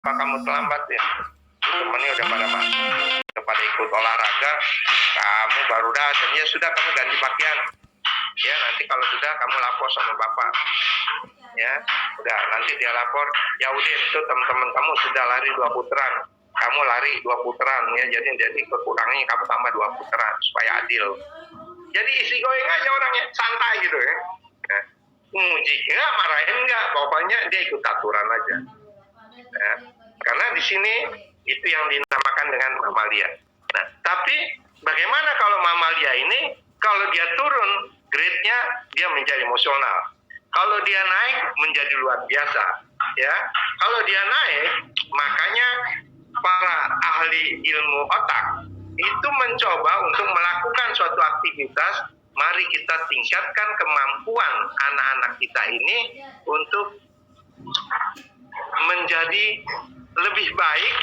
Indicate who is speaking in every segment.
Speaker 1: Apa kamu terlambat ya? Temennya udah pada masuk, udah pada ikut olahraga, kamu baru datang. Ya sudah, kamu ganti pakaian. Ya, nanti kalau sudah kamu lapor sama bapak. Ya, udah nanti dia lapor. Ya udah, itu teman-teman kamu sudah lari 2 putaran. Kamu lari 2 putaran ya. Jadi kekurangannya kamu tambah 2 putaran supaya adil. Jadi isi going aja orangnya, santai gitu ya. Ya. Muji enggak, marahin enggak, pokoknya dia ikut aturan aja. Ya. Karena di sini itu yang dinamakan dengan mamalia. Nah, tapi bagaimana kalau mamalia ini, kalau dia turun grade-nya, dia menjadi emosional. Kalau dia naik menjadi luar biasa, ya. Kalau dia naik, makanya para ahli ilmu otak itu mencoba untuk melakukan suatu aktivitas. Mari kita tingkatkan kemampuan anak-anak kita ini untuk menjadi lebih baik,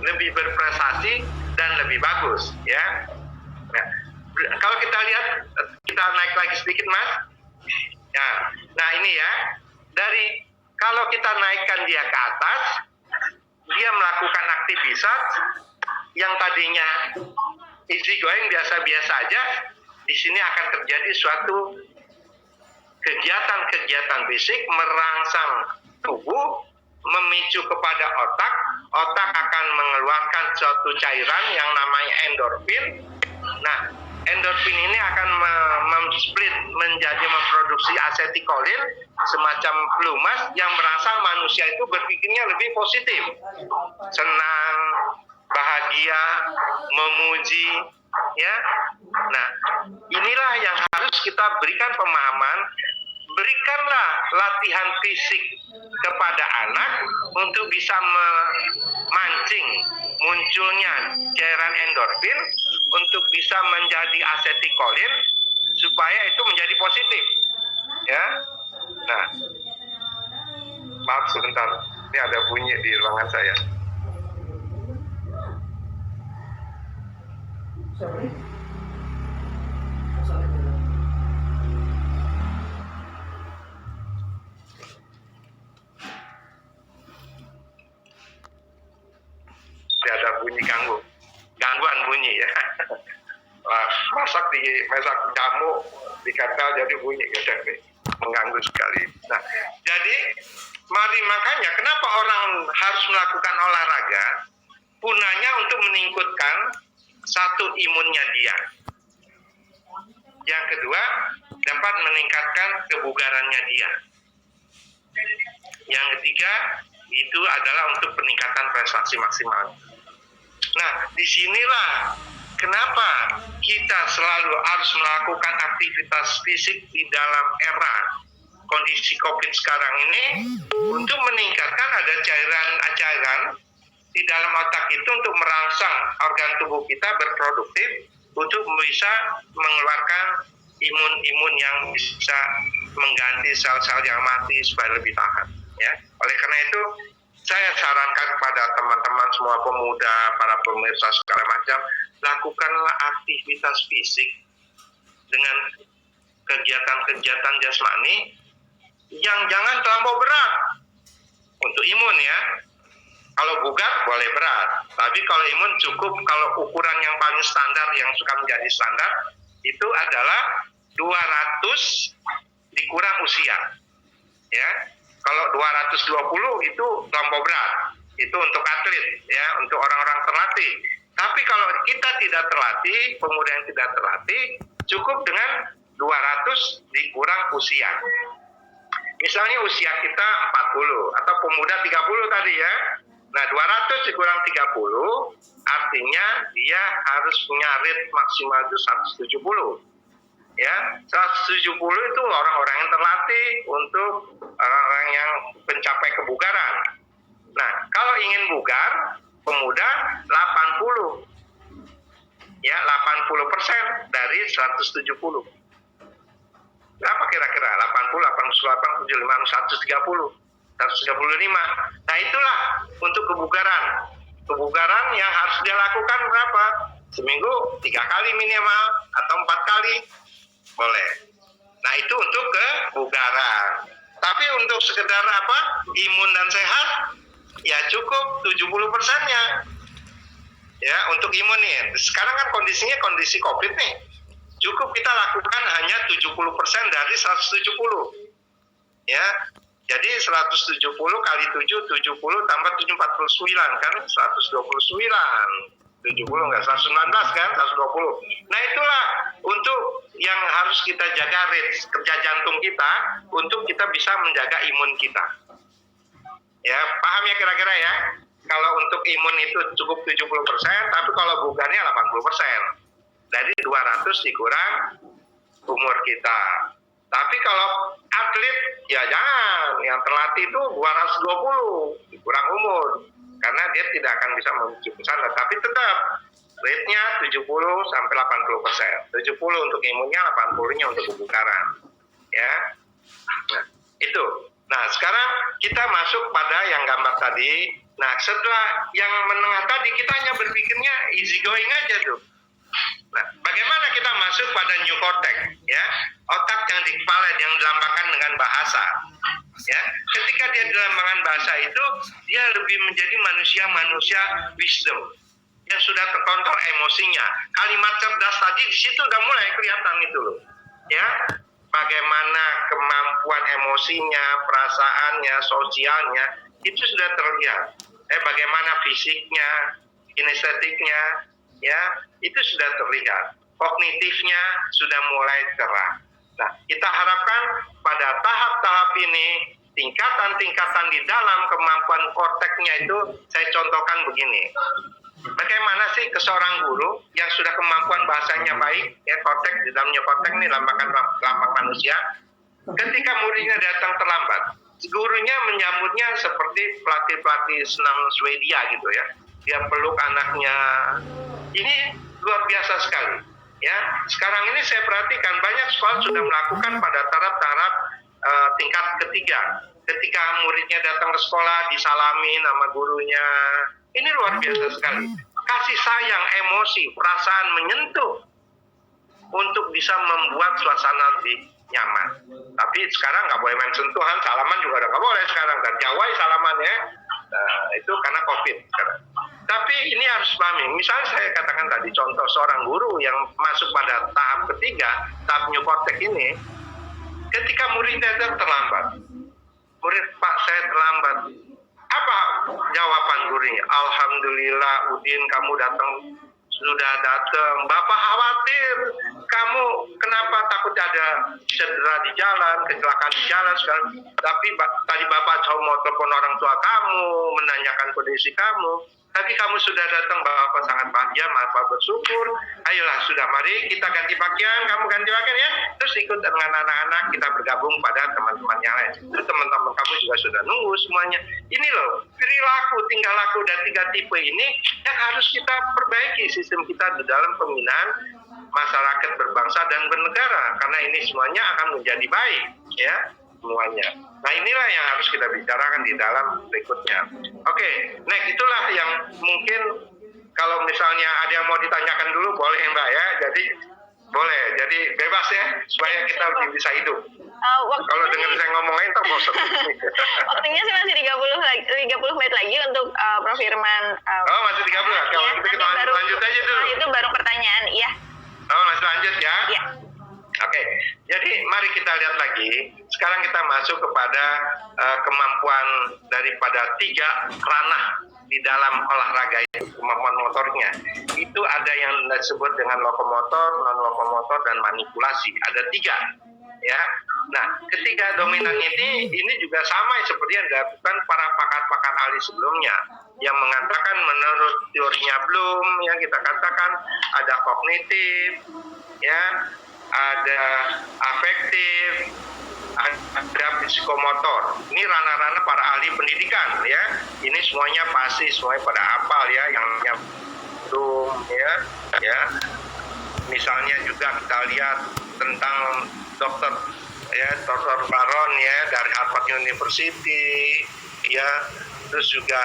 Speaker 1: lebih berprestasi, dan lebih bagus, ya. Nah, kalau kita lihat, kita naik lagi sedikit, Mas. Ya, nah ini ya, dari kalau kita naikkan dia ke atas, dia melakukan aktivitas yang tadinya easy going, biasa-biasa aja. Di sini akan terjadi suatu kegiatan-kegiatan fisik merangsang tubuh, memicu kepada otak. Otak akan mengeluarkan suatu cairan yang namanya endorfin. Nah, endorfin ini akan split menjadi memproduksi asetilkolin, semacam pelumas yang merangsang manusia itu berpikirnya lebih positif, senang, bahagia, memuji, ya. Nah, inilah yang harus kita berikan pemahaman. Berikanlah latihan fisik kepada anak untuk bisa memancing munculnya cairan endorfin, untuk bisa menjadi asetilkolin supaya itu menjadi positif, ya. Nah, maaf sebentar, ini ada bunyi di ruangan saya. Ada bunyi gangguan bunyi ya. Masak di mesak jamu dikatel jadi bunyi gitu, mengganggu sekali. Nah, jadi makanya kenapa orang harus melakukan olahraga? Gunanya untuk meningkatkan satu, imunnya dia. Yang kedua, dapat meningkatkan kebugarannya dia. Yang ketiga, itu adalah untuk peningkatan prestasi maksimal. Nah, disinilah kenapa kita selalu harus melakukan aktivitas fisik di dalam era kondisi COVID sekarang ini, untuk meningkatkan ada cairan di dalam otak itu untuk merangsang organ tubuh kita berproduktif untuk bisa mengeluarkan imun-imun yang bisa mengganti sel-sel yang mati supaya lebih tahan, ya. Oleh karena itu, saya sarankan kepada teman-teman semua, pemuda, para pemirsa segala macam, lakukanlah aktivitas fisik dengan kegiatan-kegiatan jasmani yang jangan terlampau berat untuk imun, ya. Kalau bugar boleh berat, tapi kalau imun cukup. Kalau ukuran yang paling standar yang suka menjadi standar itu adalah 200 dikurang usia, ya. Kalau 220 itu terlampau berat, itu untuk atlet, ya, untuk orang-orang terlatih. Tapi kalau kita tidak terlatih, pemuda yang tidak terlatih, cukup dengan 200 dikurang usia. Misalnya usia kita 40 atau pemuda 30 tadi, ya. Nah, 200 dikurang 30 artinya dia harus punya rate maksimal itu 170. Ya, 170 itu orang-orang yang terlatih, untuk orang-orang yang mencapai kebugaran. Nah, kalau ingin bugar, pemuda 80. Ya, 80% dari 170. Berapa kira-kira? 80, 88, 75, 130, 135. Nah, itulah untuk kebugaran. Kebugaran yang harus dia lakukan berapa? Seminggu 3 kali minimal, atau 4 kali. Boleh. Nah, itu untuk kebugaran. Tapi untuk sekedar imun dan sehat, ya cukup 70%-nya. Ya, untuk imun nih. Sekarang kan kondisinya kondisi COVID nih. Cukup kita lakukan hanya 70% dari 170. Ya. Jadi 170 kali 7, 70 tambah 7, 49 kan 129. 70 enggak, 119 kan, 120. Nah itulah untuk yang harus kita jaga rate kerja jantung kita untuk kita bisa menjaga imun kita. Ya, paham ya kira-kira ya? Kalau untuk imun itu cukup 70%, tapi kalau bugarnya 80%. Dari 200 dikurang umur kita. Tapi kalau atlet, ya jangan. Yang terlatih itu 220 dikurang umur. Karena dia tidak akan bisa menuju ke sana. Tapi tetap rate-nya 70 sampai 80%. 70 untuk imunnya, 80-nya untuk kebugaran. Ya. Nah, itu. Nah, sekarang kita masuk pada yang gambar tadi. Nah, setelah yang menengah tadi, kita hanya berpikirnya easy going aja tuh. Nah, bagaimana kita masuk pada new cortex, ya? Otak yang di kepala yang dilambangkan dengan bahasa. Ya, ketika dia dilambangkan bahasa itu, dia lebih menjadi manusia wisdom yang sudah terkontrol emosinya. Kalimat cerdas tadi di situ udah mulai kelihatan itu loh. Ya, bagaimana kemampuan emosinya, perasaannya, sosialnya itu sudah terlihat. Bagaimana fisiknya, kinestetiknya, ya itu sudah terlihat. Kognitifnya sudah mulai cerah. Nah, kita harapkan pada tahap-tahap ini, tingkatan-tingkatan di dalam kemampuan korteknya itu, saya contohkan begini. Bagaimana sih ke seorang guru yang sudah kemampuan bahasanya baik, ya kortek di dalamnya kortek ini lambang manusia, ketika muridnya datang terlambat, gurunya menyambutnya seperti pelatih-pelatih senam Swedia gitu ya. Dia peluk anaknya. Ini luar biasa sekali. Ya, sekarang ini saya perhatikan banyak sekolah sudah melakukan pada taraf-taraf tingkat ketiga. Ketika muridnya datang ke sekolah disalami nama gurunya. Ini luar biasa sekali. Kasih sayang, emosi, perasaan menyentuh untuk bisa membuat suasana lebih nyaman. Tapi sekarang nggak boleh main sentuhan, salaman juga udah nggak boleh sekarang. Dan jawai salamannya, itu karena COVID sekarang. Tapi ini harus pahami. Misalnya saya katakan tadi contoh seorang guru yang masuk pada tahap ketiga, tahap new cortex ini, ketika muridnya terlambat, murid Pak saya terlambat, apa jawaban gurunya? Alhamdulillah Udin kamu sudah datang. Bapak khawatir kamu kenapa takut ada cedera di jalan, kecelakaan di jalan sekarang. Tapi tadi Bapak mau telepon orang tua kamu, menanyakan kondisi kamu. Tapi kamu sudah datang, Bapak sangat bahagia, Bapak bersyukur. Ayolah sudah, mari kita ganti pakaian, kamu ganti pakaian ya. Terus ikut dengan anak-anak, kita bergabung pada teman-teman yang lain. Itu teman-teman kamu juga sudah nunggu semuanya. Ini loh, perilaku, tingkah laku dan 3 tipe ini yang harus kita perbaiki sistem kita di dalam pembinaan masyarakat berbangsa dan bernegara. Karena ini semuanya akan menjadi baik, ya. Semuanya. Nah inilah yang harus kita bicarakan di dalam berikutnya. Oke, next itulah yang mungkin kalau misalnya ada yang mau ditanyakan dulu boleh Mbak ya. Jadi boleh, jadi bebas ya supaya kita lebih bisa hidup. Kalau dengar saya ngomongin tak bosan.
Speaker 2: Waktunya sih masih 30 menit lagi untuk Prof Firman.
Speaker 1: Oh masih 30 ya? Kalau
Speaker 2: ya,
Speaker 1: kita lanjut aja dulu.
Speaker 2: Itu baru pertanyaan, iya.
Speaker 1: Oh masih lanjut ya?
Speaker 2: Iya.
Speaker 1: Oke, jadi mari kita lihat lagi. Sekarang kita masuk kepada kemampuan daripada 3 ranah di dalam olahraga itu, kemampuan motornya. Itu ada yang disebut dengan lokomotor, non-lokomotor, dan manipulasi. Ada 3. Ya, nah ketiga dominan ini juga sama seperti yang dilakukan para pakar-pakar ahli sebelumnya yang mengatakan menurut teorinya Bloom yang kita katakan ada kognitif, ya, ada afektif, ada psikomotor. Ini ranah-ranah para ahli pendidikan, ya. Ini semuanya pasti semuanya pada hafal ya, yang namanya Bloom, ya. Misalnya juga kita lihat tentang Dr. Baron ya dari Harvard University, ya. Terus juga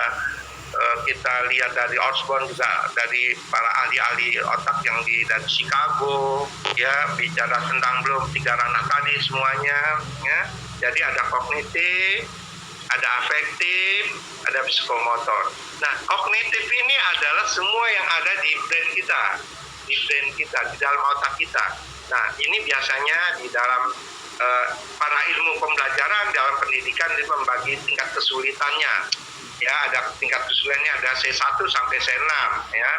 Speaker 1: kita lihat dari Osborne juga dari para ahli-ahli otak yang dari Chicago, ya, bicara tentang belum 3 ranah tadi semuanya, ya. Jadi ada kognitif, ada afektif, ada psikomotor. Nah, kognitif ini adalah semua yang ada di brain kita, di dalam otak kita. Nah, ini biasanya di dalam para ilmu pembelajaran dalam pendidikan itu membagi tingkat kesulitannya. Ya, ada tingkat kesulitannya, ada C1 sampai C6 ya.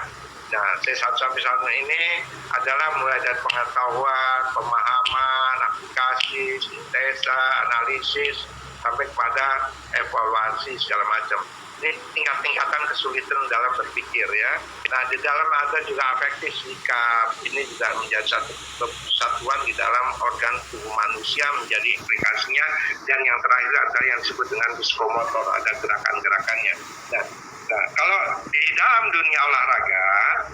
Speaker 1: Nah, C1 sampai C6 ini adalah mulai dari pengetahuan, pemahaman, aplikasi, sintesa, analisis, sampai kepada evaluasi segala macam. Ini tingkat-tingkatan kesulitan dalam berpikir ya. Nah, di dalam ada juga afektif sikap. Ini juga menjadi satu kesatuan di dalam organ tubuh manusia menjadi implikasinya. Dan yang terakhir adalah yang disebut dengan psikomotor, ada gerakan-gerakannya. Nah, kalau di dalam dunia olahraga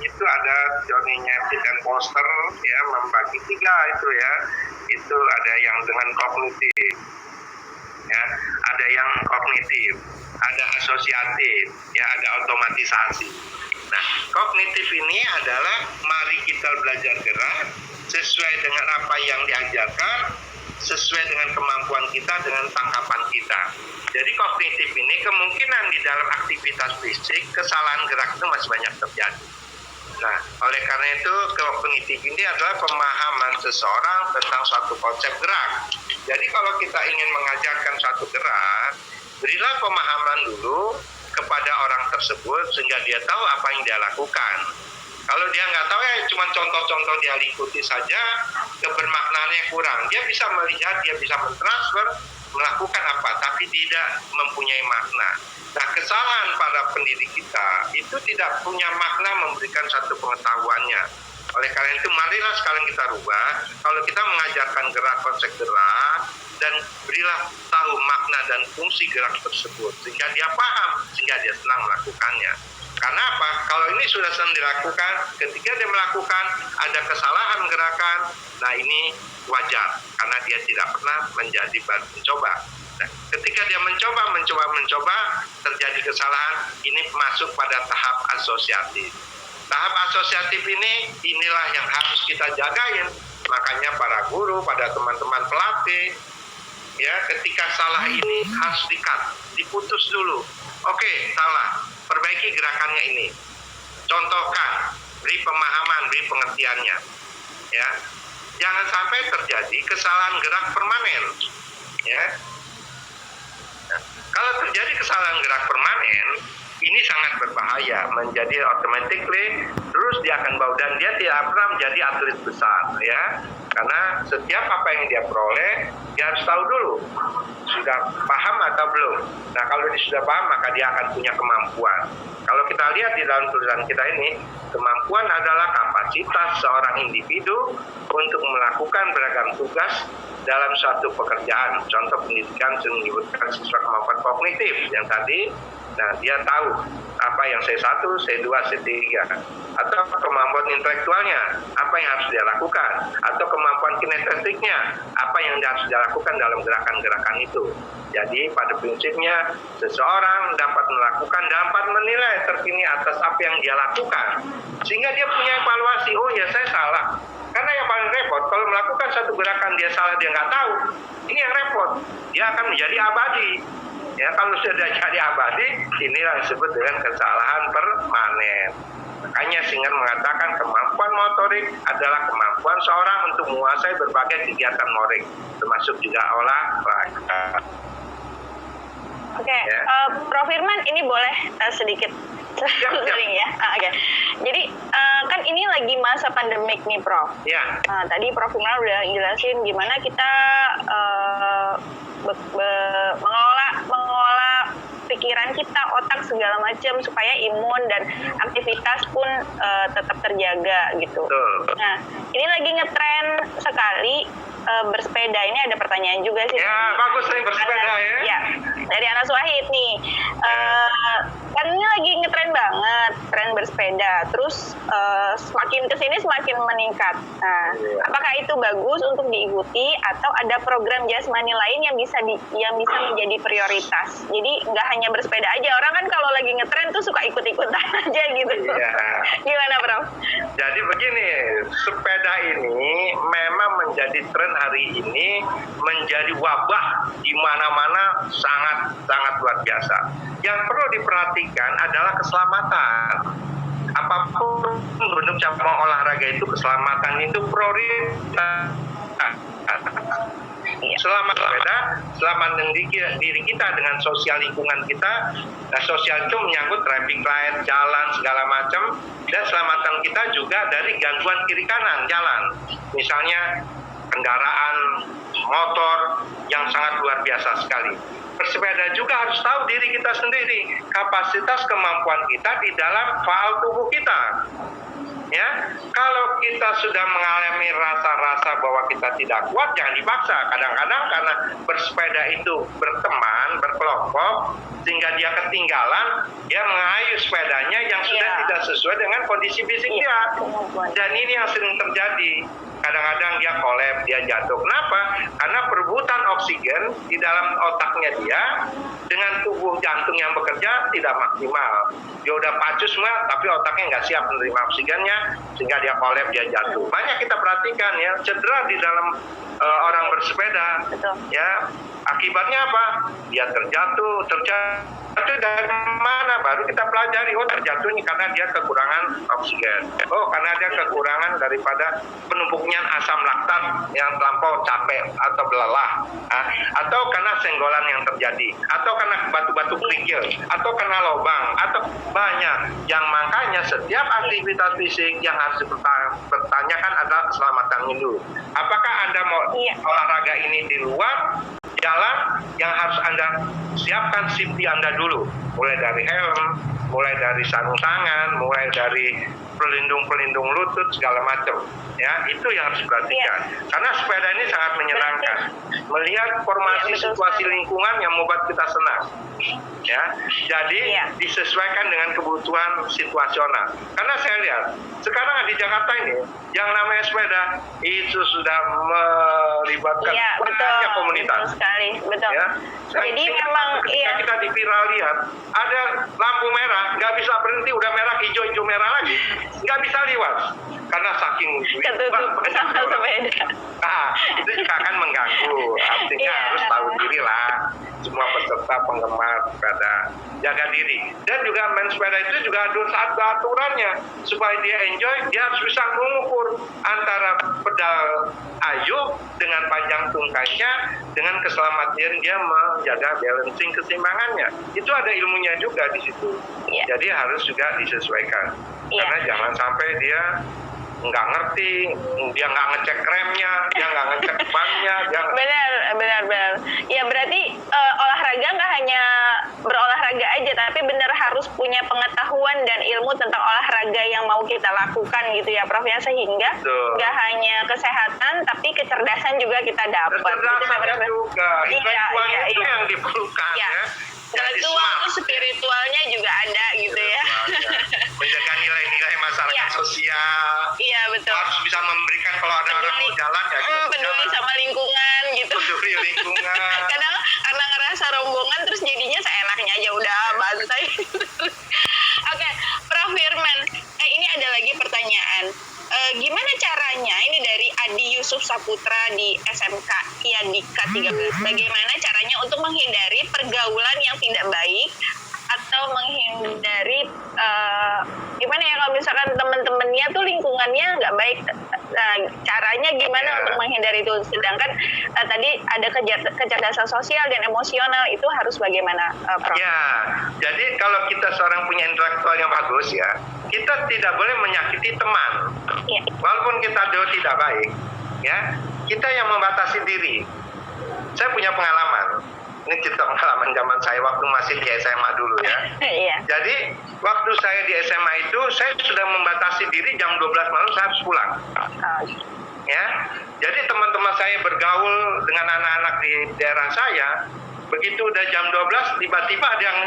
Speaker 1: itu ada teorinya Fit and Foster ya, membagi 3 itu ya. Itu ada yang dengan kognitif. Ya, ada yang kognitif, ada asosiatif, ya, ada otomatisasi. Nah, kognitif ini adalah mari kita belajar gerak sesuai dengan apa yang diajarkan, sesuai dengan kemampuan kita, dengan tangkapan kita. Jadi kognitif ini kemungkinan di dalam aktivitas fisik kesalahan gerak itu masih banyak terjadi. Nah, oleh karena itu kognitif ini adalah pemahaman seseorang tentang suatu konsep gerak. Jadi kalau kita ingin mengajarkan suatu gerak, berilah pemahaman dulu kepada orang tersebut sehingga dia tahu apa yang dia lakukan. Kalau dia nggak tahu ya cuma contoh-contoh dia ikuti saja, kebermaknaannya kurang. Dia bisa melihat, dia bisa mentransfer, melakukan apa, tapi tidak mempunyai makna. Nah, kesalahan para pendidik kita itu tidak punya makna memberikan satu pengetahuannya. Oleh karena itu, marilah sekarang kita rubah. Kalau kita mengajarkan gerak, konsep gerak, dan berilah tahu makna dan fungsi gerak tersebut, sehingga dia paham, sehingga dia senang melakukannya. Karena apa? Kalau ini sudah sering dilakukan, ketika dia melakukan ada kesalahan gerakan, nah ini wajar, karena dia tidak pernah menjadi baru mencoba. Nah, ketika dia mencoba, terjadi kesalahan, ini masuk pada tahap asosiatif. Tahap asosiatif inilah yang harus kita jagain. Makanya para guru, pada teman-teman pelatih, ya, ketika salah ini harus diputus dulu. Oke, salah, perbaiki gerakannya ini. Contohkan, beri pemahaman, beri pengertiannya. Ya, jangan sampai terjadi kesalahan gerak permanen. Ya, nah, kalau terjadi kesalahan gerak permanen, ini sangat berbahaya, menjadi automatically terus dia akan bau dan dia tidak pernah menjadi atlet besar ya, karena setiap apa yang dia peroleh dia harus tahu dulu sudah paham atau belum. Nah, kalau dia sudah paham maka dia akan punya kemampuan. Kalau kita lihat di dalam tulisan kita ini, kemampuan adalah kapasitas seorang individu untuk melakukan beragam tugas dalam suatu pekerjaan. Contoh pendidikan menyebutkan siswa kemampuan kognitif yang tadi. Nah, dia tahu apa yang C1, C2, C3. Atau kemampuan intelektualnya, apa yang harus dia lakukan. Atau kemampuan kinestetiknya, apa yang harus dia lakukan dalam gerakan-gerakan itu. Jadi, pada prinsipnya, seseorang dapat melakukan, dapat menilai terkini atas apa yang dia lakukan. Sehingga dia punya evaluasi, oh ya saya salah. Karena yang paling repot, kalau melakukan satu gerakan dia salah, dia nggak tahu. Ini yang repot. Dia akan menjadi abadi. Ya, kalau sudah jadi abadi, inilah disebut dengan kesalahan permanen. Makanya Singer mengatakan kemampuan motorik adalah kemampuan seorang untuk menguasai berbagai kegiatan motorik, termasuk juga olahraga.
Speaker 2: Oke,
Speaker 1: Ya.
Speaker 2: Prof Firman, ini boleh sedikit sering ya. Oke. Jadi kan ini lagi masa pandemik nih, Prof.
Speaker 1: Ya.
Speaker 2: Tadi Prof Firman udah jelasin gimana kita mengolah pikiran kita, otak segala macam supaya imun dan aktivitas pun tetap terjaga gitu.
Speaker 1: Betul.
Speaker 2: Nah, ini lagi ngetren sekali bersepeda. Ini ada pertanyaan juga sih.
Speaker 1: Ya, bagus nih bersepeda ya.
Speaker 2: Ya, dari Anas Wahid nih. Kan ini lagi ngetren banget, tren bersepeda, terus semakin kesini semakin meningkat. Nah, apakah itu bagus untuk diikuti atau ada program jasmani lain yang bisa menjadi prioritas? Jadi nggak hanya bersepeda aja, orang kan kalau lagi ngetren tuh suka ikut-ikutan aja gitu.
Speaker 1: Iya.
Speaker 2: Gimana, Prof?
Speaker 1: Jadi begini, sepeda ini memang menjadi tren hari ini, menjadi wabah di mana-mana sangat luar biasa. Yang perlu diperhatikan adalah keselamatan. Apapun bentuk cabang olahraga itu, keselamatan itu prioritas. Selamat sepeda, selamat diri kita dengan sosial lingkungan kita. Nah, sosial itu menyangkut traffic light, jalan, segala macam. Dan selamatan kita juga dari gangguan kiri kanan jalan. Misalnya kendaraan motor yang sangat luar biasa sekali. Bersepeda juga harus tahu diri kita sendiri, kapasitas kemampuan kita di dalam faal tubuh kita. Ya, kalau kita sudah mengalami rasa-rasa bahwa kita tidak kuat, jangan dipaksa. Kadang-kadang karena bersepeda itu berteman, berkelompok, sehingga dia ketinggalan, dia mengayuh sepedanya yang sudah tidak sesuai dengan kondisi fisik dia. Dan ini yang sering terjadi. Kadang-kadang dia kolap, dia jatuh. Kenapa? Karena perebutan oksigen di dalam otaknya dia dengan tubuh jantung yang bekerja tidak maksimal. Dia udah pacu semua, tapi otaknya nggak siap menerima oksigennya, sehingga dia kolap, dia jatuh. Banyak kita perhatikan ya, cedera di dalam orang bersepeda. Ya, akibatnya apa? Dia terjatuh dari mana? Baru kita pelajari, oh terjatuhnya karena dia kekurangan oksigen. Oh, karena dia kekurangan daripada penumpuknya asam laktat yang terlampau capek atau lelah. Atau karena senggolan yang terjadi. Atau karena batu-batu kerikil. Atau karena lubang. Atau banyak. Yang makanya setiap aktivitas fisik yang harus dipertanyakan adalah keselamatannya dulu. Apakah Anda mau olahraga ini di luar jalan, yang harus Anda siapkan safety Anda dulu, mulai dari helm, mulai dari sarung tangan, mulai dari pelindung lutut, segala macam. Ya, itu yang harus diperhatikan. Karena sepeda ini sangat menyenangkan. Melihat formasi situasi lingkungan yang membuat kita senang. Ya, jadi disesuaikan dengan kebutuhan situasional. Karena saya lihat sekarang di Jakarta ini yang namanya sepeda itu sudah melibatkan banyak komunitas.
Speaker 2: Betul sekali, betul.
Speaker 1: Ya,
Speaker 2: jadi memang
Speaker 1: kita di viral lihat ada lampu merah, nggak bisa berhenti, udah merah, hijau merah lagi, nggak bisa lewat karena saking
Speaker 2: ketutup sama sepeda.
Speaker 1: Nah, itu juga akan mengganggu. Artinya harus tahu diri lah. Semua peserta penggemar sepeda jaga diri. Dan juga main sepeda itu juga ada satu aturannya, supaya dia enjoy. Dia harus bisa mengukur antara pedal ayuh dengan panjang tungkainya, dengan keselamatan dia menjaga balancing keseimbangannya. Itu ada ilmunya juga di situ. Jadi harus juga disesuaikan. Karena jangan sampai dia nggak ngerti, dia nggak ngecek remnya, dia nggak ngecek bannya.
Speaker 2: Benar. Ya berarti olahraga nggak hanya berolahraga aja, tapi benar harus punya pengetahuan dan ilmu tentang olahraga yang mau kita lakukan gitu ya, Prof, ya, sehingga nggak hanya kesehatan, tapi kecerdasan juga kita dapat.
Speaker 1: Kecerdasan juga, intelektualnya itu yang diperlukan ya.
Speaker 2: Intelektual itu spiritualnya juga ada gitu ya.
Speaker 1: Menjaga nilai-nilai masyarakat sosial.
Speaker 2: Iya, betul.
Speaker 1: Harus bisa memberikan kalau ada orang mau jalan ya.
Speaker 2: Peduli sama lingkungan gitu.
Speaker 1: Peduli lingkungan.
Speaker 2: Kadang karena ngerasa rombongan terus jadinya seenaknya aja udah bantai. Oke, Prof Firman, ini ada lagi pertanyaan. Gimana caranya, ini dari Adi Yusuf Saputra di SMK Yadika 13, bagaimana caranya untuk menghindari pergaulan yang tidak baik atau menghindari gimana ya kalau misalkan teman-temannya tuh lingkungannya nggak baik, caranya gimana untuk menghindari itu, sedangkan tadi ada kecerdasan sosial dan emosional, itu harus bagaimana, Prof?
Speaker 1: Ya, jadi kalau kita seorang punya intelektual yang bagus ya, kita tidak boleh menyakiti teman. Walaupun kita tidak baik, ya, kita yang membatasi diri. Saya punya pengalaman. Ini cerita pengalaman zaman saya waktu masih di SMA dulu ya. Jadi waktu saya di SMA itu saya sudah membatasi diri jam 12 malam saya harus pulang. Ya. Jadi teman-teman saya bergaul dengan anak-anak di daerah saya. Begitu udah jam 12 tiba-tiba ada yang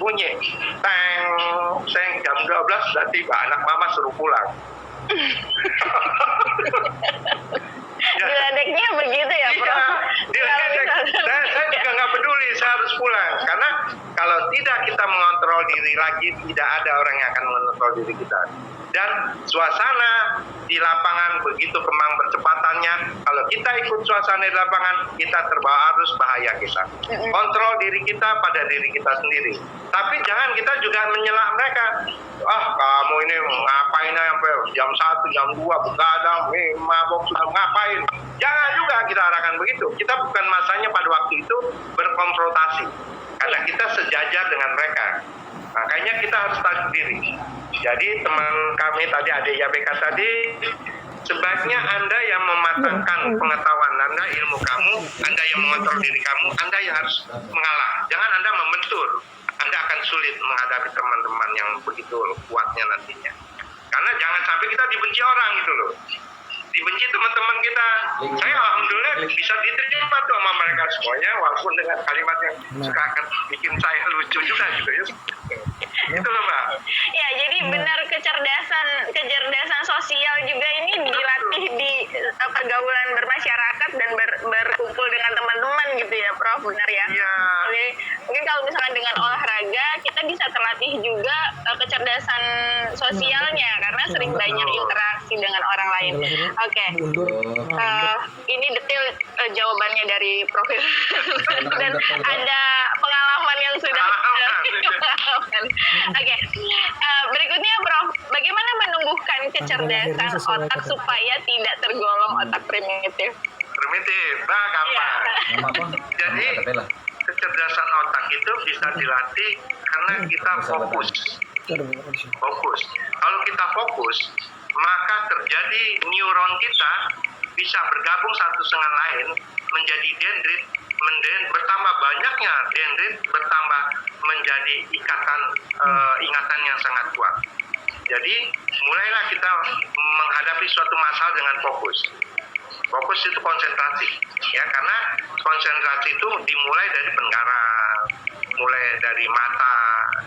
Speaker 1: bunyi. Teng, jam 12 12 sudah tiba, anak mama suruh pulang.
Speaker 2: Diledeknya begitu ya, Prof?
Speaker 1: Saya juga nggak peduli, saya harus pulang. Karena kalau tidak kita mengontrol diri lagi, tidak ada orang yang akan mengontrol diri kita. Dan suasana di lapangan begitu kembang percepatannya, kalau kita ikut suasana di lapangan, kita terbawa arus, bahaya kita. Kontrol diri kita pada diri kita sendiri. Tapi jangan kita juga menyela mereka. Kamu ini ngapain sampai jam 1, jam 2, begadang, mabok, sudah ngapain. Jangan juga kita arahkan begitu. Kita bukan masanya pada waktu itu berkonfrontasi. Karena kita sejajar dengan mereka. Makanya kita harus tarik diri. Jadi teman kami tadi, adik YBK tadi, sebaiknya Anda yang mematangkan pengetahuan Anda, ilmu kamu, Anda yang mengontrol diri kamu, Anda yang harus mengalah. Jangan Anda membentur. Anda akan sulit menghadapi teman-teman yang begitu kuatnya nantinya. Karena jangan sampai kita dibenci orang gitu loh. Dibenci teman-teman kita. Saya alhamdulillah bisa diterima tuh sama mereka semuanya, walaupun dengan kalimat yang suka akan bikin saya lucu juga gitu ya. Itu loh Mbak.
Speaker 2: Ya, jadi benar kecerdasan sosial juga ini dilatih di pergaulan bermasyarakat dan berkumpul dengan teman-teman gitu ya, Prof, benar ya?
Speaker 1: Iya.
Speaker 2: Jadi mungkin kalau misalkan dengan olahraga kita bisa terlatih juga kecerdasan sosialnya karena sering banyak interaksi dengan orang lain. Oke. Ini detail jawabannya dari Prof. Dan ada pengalaman yang sudah pengalaman. Oke. Berikutnya Prof, bagaimana menumbuhkan kecerdasan otak supaya tidak tergolong otak primitif?
Speaker 1: Primitif, gampang. Jadi kecerdasan otak itu bisa dilatih karena kita fokus. Kalau kita fokus, maka terjadi neuron kita bisa bergabung satu dengan lain menjadi dendrit, bertambah banyaknya dendrit, bertambah menjadi ingatan yang sangat kuat. Jadi mulailah kita menghadapi suatu masalah dengan fokus. Fokus itu konsentrasi, ya, karena konsentrasi itu dimulai dari pendengaran, mulai dari mata,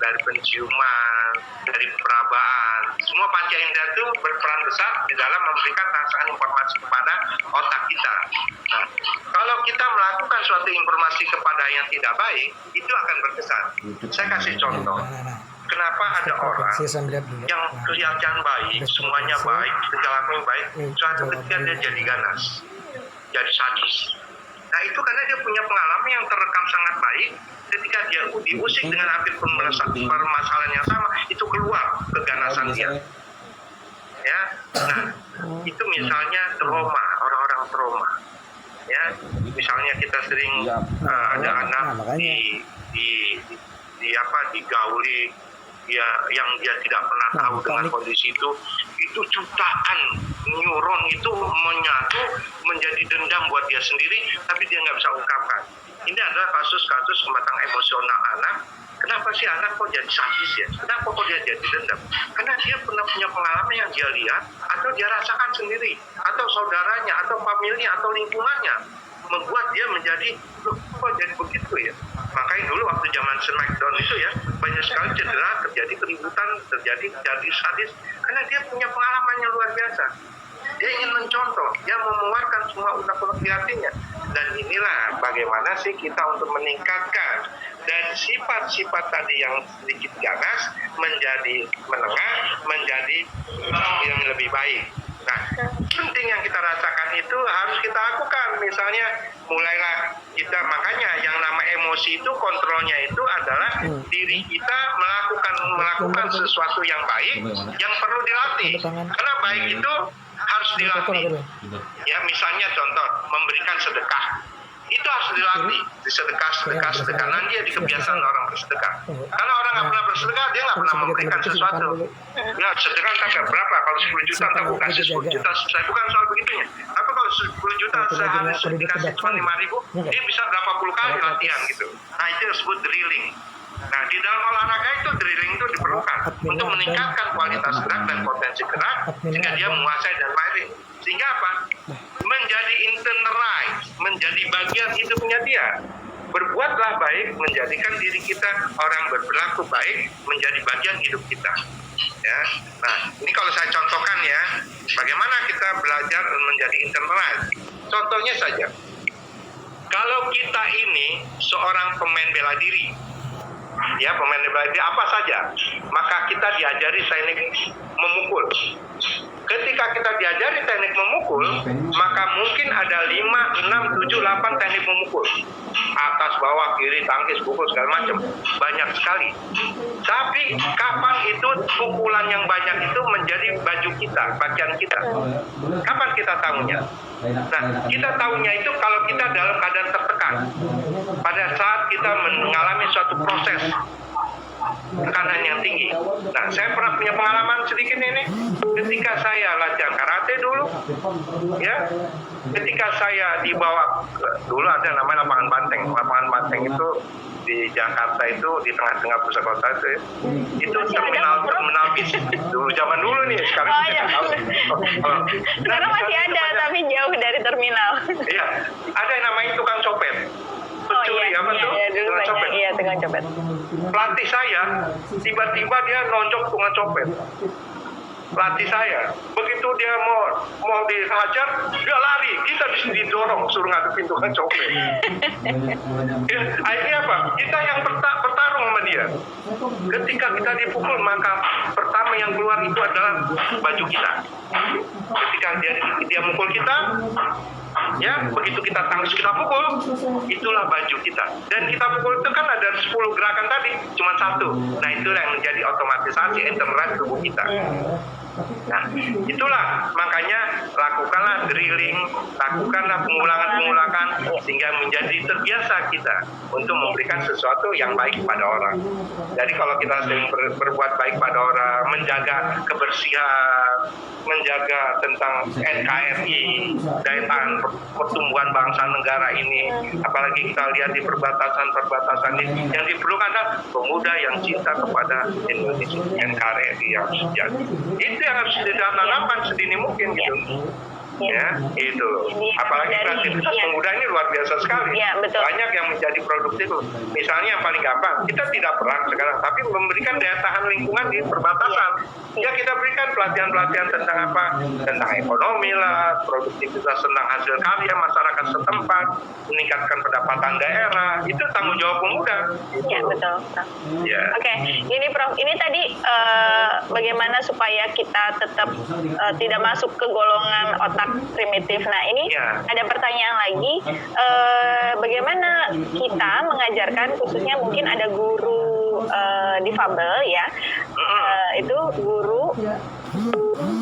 Speaker 1: dari penciuman, dari perabaan. Semua panca indera itu berperan besar di dalam memberikan rangsangan informasi kepada otak kita. Nah, kalau kita melakukan suatu informasi kepada yang tidak baik, itu akan berkesan. Saya kasih contoh. Kenapa ada orang yang kelihatan baik, semuanya baik, segala baik, suatu ketika dia jadi ganas, jadi sadis. Nah itu karena dia punya pengalaman yang terekam sangat baik. Ketika dia diusik dengan hampir permasalahan yang sama, itu keluar keganasan dia. Ya, nah itu misalnya trauma, orang-orang trauma. Ya, misalnya kita sering ada anak digauli, yang dia tidak pernah tahu dengan kondisi itu jutaan neuron itu menyatu menjadi dendam buat dia sendiri, tapi dia nggak bisa ungkapkan. Ini adalah kasus-kasus kematangan emosional anak. Kenapa sih anak kok jadi sadis ya? Kenapa kok dia jadi dendam? Karena dia pernah punya pengalaman yang dia lihat atau dia rasakan sendiri, atau saudaranya, atau familinya, atau lingkungannya membuat dia menjadi, loh kok jadi begitu ya? Makanya dulu waktu zaman Smackdown itu ya, banyak sekali cedera, terjadi keributan, terjadi sadis, karena dia punya pengalaman yang luar biasa. Dia ingin mencontoh, dia mengeluarkan semua unek-unek di hatinya. Dan inilah bagaimana sih kita untuk meningkatkan dari sifat-sifat tadi yang sedikit ganas menjadi menengah, menjadi yang lebih baik. Nah, penting yang kita rasakan itu harus kita lakukan. Misalnya, mulailah kita, makanya yang nama emosi itu kontrolnya itu adalah diri kita melakukan sesuatu yang baik yang perlu dilatih. Karena baik itu harus dilatih. Ya, misalnya contoh, memberikan sedekah. Itu harus dilatih, sedekah. Nanti dia di kebiasaan orang bersedekah. Karena orang nggak pernah bersedekah, dia nggak pernah memberikan sesuatu. Ya, sedekah sampai berapa? Kalau 10 juta, aku kasih 10 juta. Saya bukan soal begitunya. Tapi kalau 10 juta sehari dikasih cuma 5.000, dia bisa berapa puluh kali latihan gitu. Nah, itu disebut drilling. Nah, di dalam olahraga itu drilling itu diperlukan untuk meningkatkan kualitas gerak dan potensi gerak sehingga dia menguasai dan mahir. Sehingga apa? Menjadi internalize, menjadi bagian hidupnya dia. Berbuatlah baik, menjadikan diri kita orang berperilaku baik menjadi bagian hidup kita. ya. Nah, ini kalau saya contohkan ya, bagaimana kita belajar menjadi internalize. Contohnya saja, kalau kita ini seorang pemain bela diri, ya pemain bela diri apa saja, maka kita diajari teknik memukul. Ketika kita diajari teknik memukul, maka mungkin ada 5, 6, 7, 8 teknik memukul. Atas, bawah, kiri, tangkis, pukul, segala macam. Banyak sekali. Tapi kapan itu pukulan yang banyak itu menjadi baju kita, pakaian kita? Kapan kita tahunya? Nah, kita tahunya itu kalau kita dalam keadaan tertekan. Pada saat kita mengalami suatu proses tekanan yang tinggi. Nah, saya pernah punya pengalaman sedikit ini. Ketika saya latihan karate dulu, ya, ketika saya dibawa dulu ada namanya lapangan banteng. Lapangan banteng itu di Jakarta itu di tengah-tengah pusat kota itu, ya. Itu terminal bis. Dulu zaman dulu nih, sekarang
Speaker 2: iya. Sekarang masih ada, tapi jauh dari terminal.
Speaker 1: Iya, ada yang namanya tukang copet. Pencuri apa tuh?
Speaker 2: Dulu
Speaker 1: Tukang copet.
Speaker 2: Iya, tukang copet.
Speaker 1: Pelatih saya tiba-tiba dia nonjok tukang copet. Pelatih saya begitu dia mau dihajar, dia lari, kita didorong suruh ngadepin tukang copet. Ya, akhirnya apa? Kita yang bertarung sama dia. Ketika kita dipukul, maka pertama yang keluar itu adalah baju kita. Ketika dia mukul kita, ya begitu kita tangkis kita pukul, itulah baju kita. Dan kita pukul itu kan ada 10 gerakan tadi, cuma satu. Nah, itulah yang menjadi otomatisasi internal tubuh kita. Nah, itulah makanya lakukanlah drilling, lakukanlah pengulangan sehingga menjadi terbiasa kita untuk memberikan sesuatu yang baik pada orang. Jadi kalau kita sering berbuat baik pada orang, menjaga kebersihan, menjaga tentang NKRI, daya tahan pertumbuhan bangsa negara ini, apalagi kita lihat di perbatasan ini, yang diperlukan adalah pemuda yang cinta kepada Indonesia, NKRI yang sejati. Itu yang harus ditanamkan sedini mungkin gitu. Ya, itu. Apalagi kreativitas pemuda ini luar biasa sekali.
Speaker 2: Ya, betul.
Speaker 1: Banyak yang menjadi produktif. Misalnya yang paling gampang, kita tidak perang sekarang, tapi memberikan daya tahan lingkungan di perbatasan. Ya, kita berikan pelatihan-pelatihan tentang apa? Tentang ekonomi lah, produktivitas tentang hasil karya masyarakat setempat, meningkatkan pendapatan daerah. Itu tanggung jawab pemuda.
Speaker 2: Ya, betul.
Speaker 1: Ya.
Speaker 2: Oke, ini Prof, ini tadi bagaimana supaya kita tetap tidak masuk ke golongan otak primitif. Nah, ini ada pertanyaan lagi, bagaimana kita mengajarkan, khususnya mungkin ada guru difabel ya, itu guru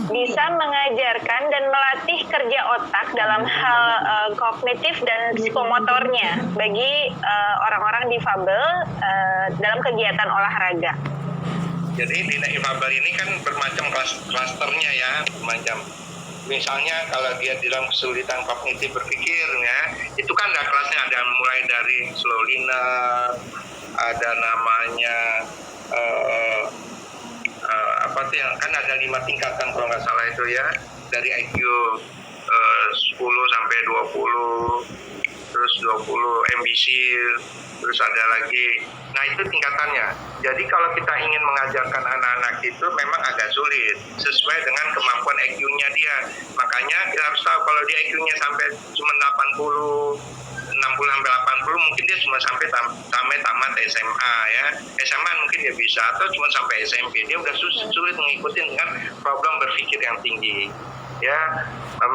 Speaker 2: bisa mengajarkan dan melatih kerja otak dalam hal kognitif dan psikomotornya bagi orang-orang difabel dalam kegiatan olahraga.
Speaker 1: Jadi di difabel ini kan bermacam klasternya ya, macam. Misalnya kalau dia dalam kesulitan kognitif berpikir ya, itu kan ada kelasnya, ada mulai dari slow learner, ada namanya apa sih yang kan ada 5 tingkatan kalau nggak salah itu ya, dari IQ 10 sampai 20, terus 20 ambisil, terus ada lagi. Nah, itu tingkatannya. Jadi kalau kita ingin mengajarkan anak-anak itu memang agak sulit sesuai dengan kemampuan IQ-nya dia. Makanya kita harus tahu kalau dia IQ-nya sampai cuma 80, 60 sampai 80, mungkin dia cuma sampai tamat SMA ya. SMA mungkin dia bisa, atau cuma sampai SMP. Dia udah sulit mengikuti dengan problem berpikir yang tinggi. Ya,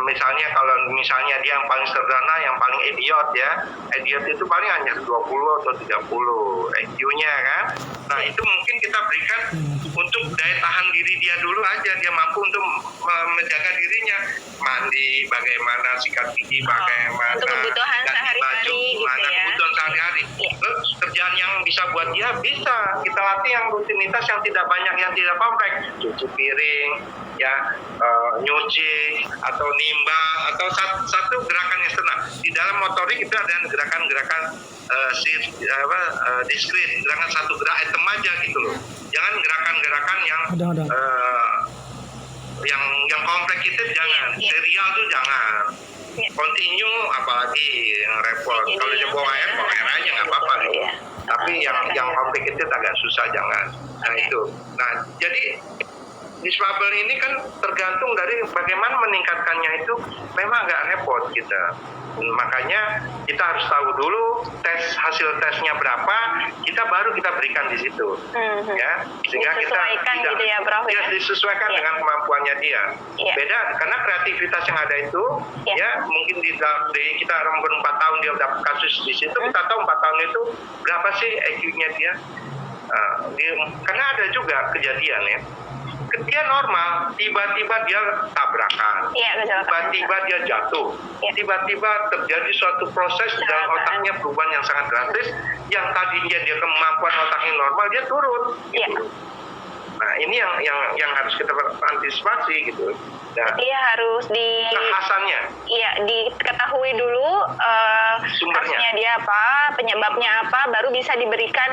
Speaker 1: misalnya kalau dia yang paling sederhana, yang paling idiot ya, idiot itu paling hanya 20 atau 30 IQ-nya kan. Nah, itu mungkin kita berikan untuk daya tahan diri dia dulu aja, dia mampu untuk menjaga dirinya, mandi bagaimana, sikat gigi bagaimana,
Speaker 2: untuk kebutuhan sehari-hari gitu ya.
Speaker 1: Kebutuhan sehari-hari. Terus kerjaan yang bisa buat dia bisa kita latih yang rutinitas yang tidak banyak, yang tidak kompleks, cuci piring ya, nyuci atau nimba, atau satu gerakan yang senang. Di dalam motorik itu ada gerakan-gerakan diskret, gerakan satu gerak item aja gitu loh. Jangan gerakan-gerakan yang yang kompleks itu jangan, serial tuh jangan. Continue apalagi yang repot. Kalau dia bawa air aja nggak apa-apa gitu. Tapi yang kompleks itu agak susah jangan. Nah itu. Nah jadi Disable ini kan tergantung dari bagaimana meningkatkannya itu memang agak repot kita. Makanya kita harus tahu dulu hasil tesnya berapa, baru kita berikan di situ, ya, sehingga
Speaker 2: disesuaikan
Speaker 1: kita
Speaker 2: gitu ya, Prof.
Speaker 1: Ya, disesuaikan dengan kemampuannya dia. Beda karena kreativitas yang ada itu, ya mungkin di kita umur 4 tahun dia dapat kasus di situ, kita tahu 4 tahun itu berapa sih IQ-nya dia. Karena ada juga kejadian ya, dia normal, tiba-tiba dia tabrakan, tiba-tiba dia jatuh, tiba-tiba terjadi suatu proses dalam otaknya perubahan yang sangat drastis, yang tadinya dia kemampuan otaknya normal, dia turun. Gitu. Nah, ini yang harus kita antisipasi gitu.
Speaker 2: Jadi harus
Speaker 1: kekhasannya.
Speaker 2: Iya, diketahui dulu
Speaker 1: sumbernya
Speaker 2: dia apa, penyebabnya apa, baru bisa diberikan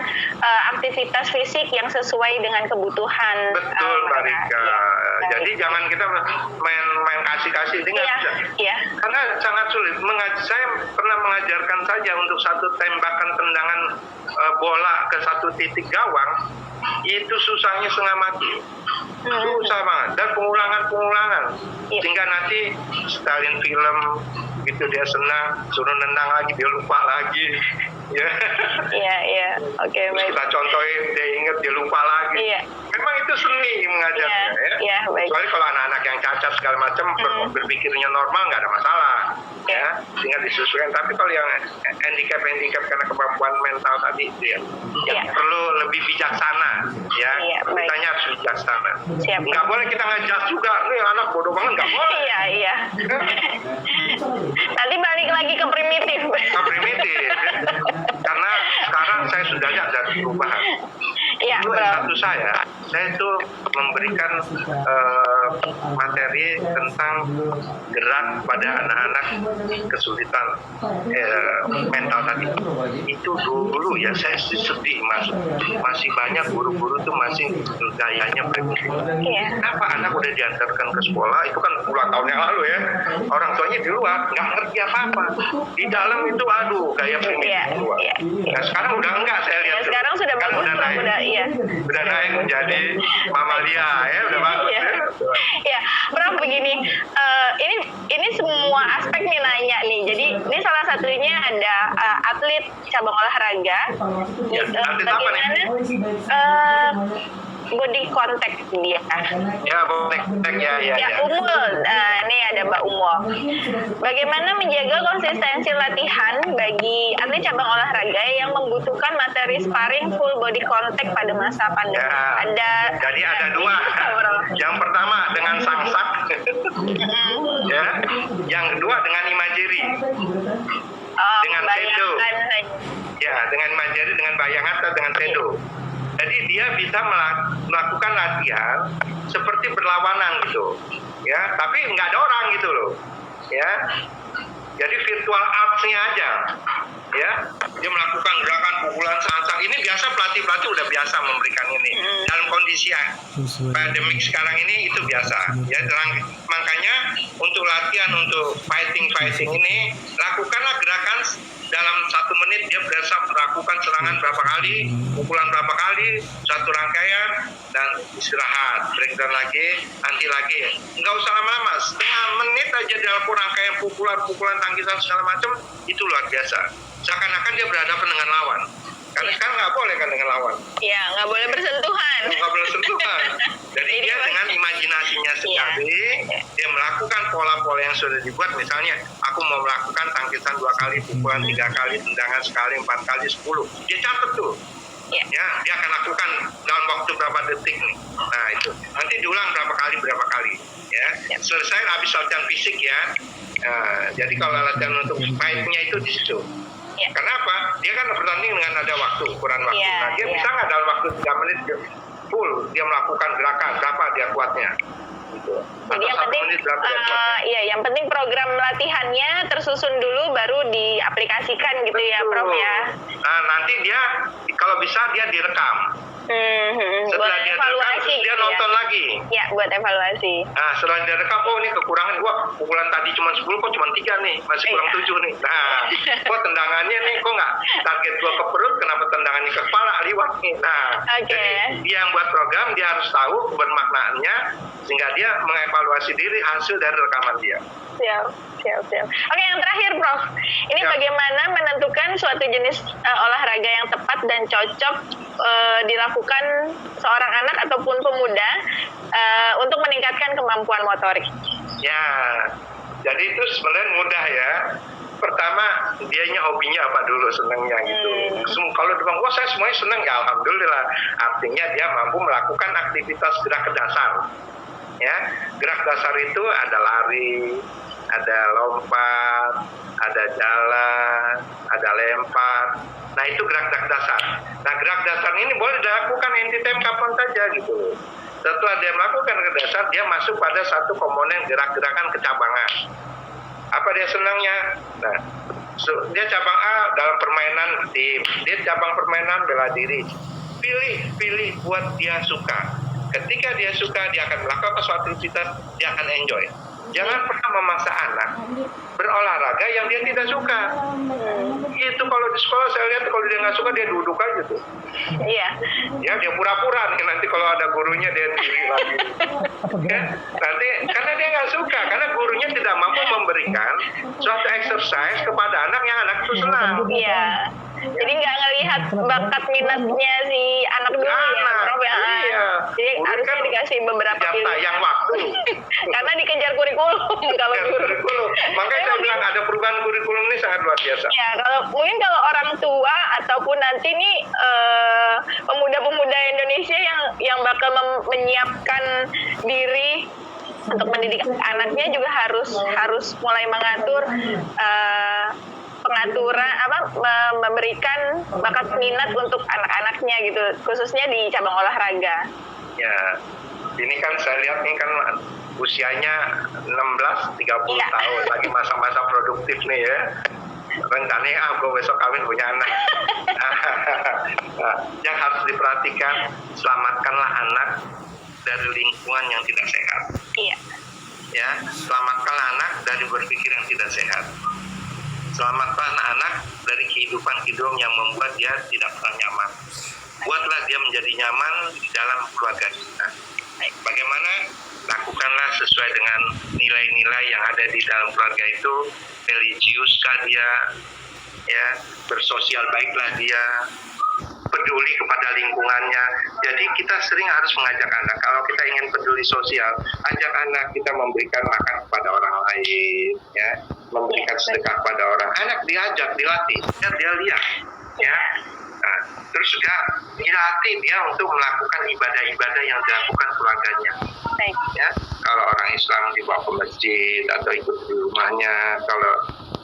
Speaker 2: aktivitas fisik yang sesuai dengan kebutuhan.
Speaker 1: Betul, Mbak Rika. Jadi jangan kita main kasih-kasih ini nggak bisa.
Speaker 2: Iya. Karena
Speaker 1: sangat sulit. Saya pernah mengajarkan saja untuk satu tembakan tendangan bola ke satu titik gawang, itu susahnya setengah mati. Susah banget. Dan pengulangan. Sehingga nanti setelin film gitu dia senang, suruh nendang lagi dia lupa lagi. Ya.
Speaker 2: Iya. Oke, baik.
Speaker 1: Kita contohin, dia ingat, dia lupa lagi.
Speaker 2: Iya.
Speaker 1: Memang itu seni mengajarnya, ya.
Speaker 2: Iya, baik.
Speaker 1: Kecuali kalau anak-anak yang cacat segala macam berpikirnya normal nggak ada masalah, ya. Sehingga disesuaikan. Tapi kalau yang handicap karena kemampuan mental tadi itu ya, yang perlu lebih bijaksana, ya. Kitanya harus bijaksana. Nggak boleh kita ngejudge juga, nih anak bodoh banget, nggak boleh.
Speaker 2: Iya. Nanti balik lagi ke primitif.
Speaker 1: Karena sekarang saya sudah lihat ada perubahan.
Speaker 2: Iya,
Speaker 1: satu saya itu memberikan materi tentang gerak pada anak-anak kesulitan mental tadi. Itu dulu ya saya sedih, masih banyak guru-guru tuh masih gayanya primitif. Kenapa anak udah diantarkan ke sekolah, itu kan puluhan tahun yang lalu ya, orang tuanya di luar nggak ngerti apa-apa, di dalam itu gaya primitif keluar. Nah sekarang udah enggak, saya lihat
Speaker 2: sekarang sudah bagus,
Speaker 1: udah naik menjadi mamalia ya, udah bagus.
Speaker 2: Ya, Prof, begini, ini semua aspek nih nanya nih. Jadi ini salah satunya ada atlet cabang olahraga. Bagaimana body contact dia?
Speaker 1: Ya, body contact ya.
Speaker 2: Umul, ini ada Mbak Umul. Bagaimana menjaga konsistensi latihan bagi atlet cabang olahraga yang membutuhkan materi sparring full body contact pada masa pandemi?
Speaker 1: Jadi ada dua. Yang pertama dengan sangsak, ya. Yang kedua dengan imagery, dengan shadow. Ya, dengan imagery, dengan bayangan atau dengan shadow. Jadi dia bisa melakukan latihan seperti berlawanan gitu, ya. Tapi nggak ada orang gitu loh, ya. Jadi virtual arts-nya aja, ya. Dia melakukan gerakan pukulan sangsak. Ini biasa pelatih udah biasa memberikan ini. Dalam kondisi pandemik sekarang ini itu biasa. Ya, makanya untuk latihan untuk fighting ini, lakukanlah gerakan dalam 1 menit dia biasa melakukan serangan berapa kali, pukulan berapa kali, satu rangkaian, dan istirahat, breakdown lagi, nanti lagi. Nggak usah lama-lama, setengah menit aja dia lakukan rangkaian pukulan tangkisan segala macam, itu luar biasa. Seakan-akan dia berhadapan dengan lawan. Karena sekarang nggak boleh kan dengan lawan.
Speaker 2: Iya, nggak boleh bersentuhan.
Speaker 1: Jadi dia dengan imajinasinya sekali, dia melakukan pola-pola yang sudah dibuat. Misalnya, aku mau melakukan tangkisan 2 kali, pukulan 3 kali, tendangan sekali, 4 kali, 10. Dia catat tuh. Ya, dia akan lakukan dalam waktu berapa detik nih. Nah itu, nanti diulang berapa kali. Ya, selesai habis latihan fisik ya. Jadi kalau latihan untuk fight-nya itu di situ. Kenapa? Dia kan bertanding dengan ada ukuran waktu. Nah, dia bisa nggak dalam waktu 3 menit full dia melakukan gerakan berapa dia kuatnya? Gitu.
Speaker 2: Jadi yang penting program latihannya tersusun dulu baru diaplikasikan gitu. Betul. Ya, Prof ya.
Speaker 1: Nah, nanti dia kalau bisa dia direkam.
Speaker 2: Buat
Speaker 1: Setelah dia rekam,
Speaker 2: evaluasi
Speaker 1: dia
Speaker 2: gitu
Speaker 1: nonton
Speaker 2: ya.
Speaker 1: lagi.
Speaker 2: Ya, buat evaluasi.
Speaker 1: Nah, setelah dia rekam, oh ini kekurangan, wah pukulan tadi cuma 10, kok cuma 3 nih, masih kurang
Speaker 2: Iya.
Speaker 1: 7 nih. Nah, kok tendangannya nih, kok nggak target gua ke perut, kenapa tendangannya ke kepala, liwat nih. Nah,
Speaker 2: Oke.
Speaker 1: jadi dia yang buat program, dia harus tahu bermaknanya, sehingga dia mengevaluasi diri hasil dari rekaman dia.
Speaker 2: Siap. Oke, yang terakhir, Prof. Ini
Speaker 1: Ya.
Speaker 2: bagaimana menentukan suatu jenis olahraga yang tepat dan cocok dilakukan seorang anak ataupun pemuda untuk meningkatkan kemampuan motorik?
Speaker 1: Ya, jadi itu sebenarnya mudah ya. Pertama, dianya hobinya apa dulu, senangnya gitu. Kalau dibilang, wah saya semuanya senang, ya alhamdulillah. Artinya dia mampu melakukan aktivitas gerak dasar. Ya, gerak dasar itu ada lari, ada lompat, ada jalan, ada lempar. Nah itu gerak dasar. Nah gerak dasar ini boleh dilakukan anytime kapan saja gitu. Setelah dia melakukan gerak dasar, dia masuk pada satu komponen gerak-gerakan kecabangan. Apa dia senangnya? Nah, dia cabang A dalam permainan tim, dia cabang permainan bela diri. Pilih buat dia suka. Ketika dia suka, dia akan melakukan suatu aktivitas, dia akan enjoy. Jangan pernah memaksa anak berolahraga yang dia tidak suka. Itu kalau di sekolah saya lihat kalau dia nggak suka dia duduk aja tuh.
Speaker 2: Iya.
Speaker 1: Ya dia pura-pura nih, nanti kalau ada gurunya dia diri lagi. Ya, nanti karena dia nggak suka, karena gurunya tidak mampu memberikan suatu exercise kepada anak yang anak itu senang.
Speaker 2: Iya. Jadi nggak ngelihat bakat minatnya si anak dulu ya, Prof. Ya.
Speaker 1: Iya.
Speaker 2: Jadi
Speaker 1: Guru
Speaker 2: harusnya
Speaker 1: kan
Speaker 2: dikasih beberapa
Speaker 1: jam
Speaker 2: pilihan.
Speaker 1: tayang waktu.
Speaker 2: Karena dikejar kurikulum kalau
Speaker 1: Ya,
Speaker 2: guru.
Speaker 1: kurikulum. Makanya saya bilang ada perubahan kurikulum ini sangat luar biasa.
Speaker 2: Ya, mungkin kalau orang tua ataupun nanti nih pemuda-pemuda Indonesia yang bakal menyiapkan diri untuk mendidik anaknya juga harus mulai mengatur pengaturan memberikan bakat minat untuk anak-anaknya gitu, khususnya di cabang olahraga.
Speaker 1: Ya, ini kan saya lihat nih kan usianya 16-30
Speaker 2: Iya.
Speaker 1: tahun, lagi masa-masa produktif nih ya. Rencananya gue besok kawin punya anak. Nah, yang harus diperhatikan, selamatkanlah anak dari lingkungan yang tidak sehat.
Speaker 2: Iya.
Speaker 1: Ya, selamatkanlah anak dari berpikir yang tidak sehat. Selamatkanlah anak dari kehidupan yang membuat dia tidak pernah nyaman. Buatlah dia menjadi nyaman di dalam keluarga kita. Bagaimana? Lakukanlah sesuai dengan nilai-nilai yang ada di dalam keluarga itu. Religiuskah dia, ya, bersosial baiklah dia, peduli kepada lingkungannya. Jadi kita sering harus mengajak anak. Kalau kita ingin peduli sosial, ajak anak kita memberikan makan kepada orang lain, ya, memberikan sedekah kepada orang. Anak diajak, dilatih, biar dia lihat, ya. Nah, terus juga dilatih dia untuk melakukan ibadah-ibadah yang dilakukan keluarganya.
Speaker 2: Baik.
Speaker 1: Ya, kalau orang Islam dibawa ke masjid atau ikut di rumahnya, kalau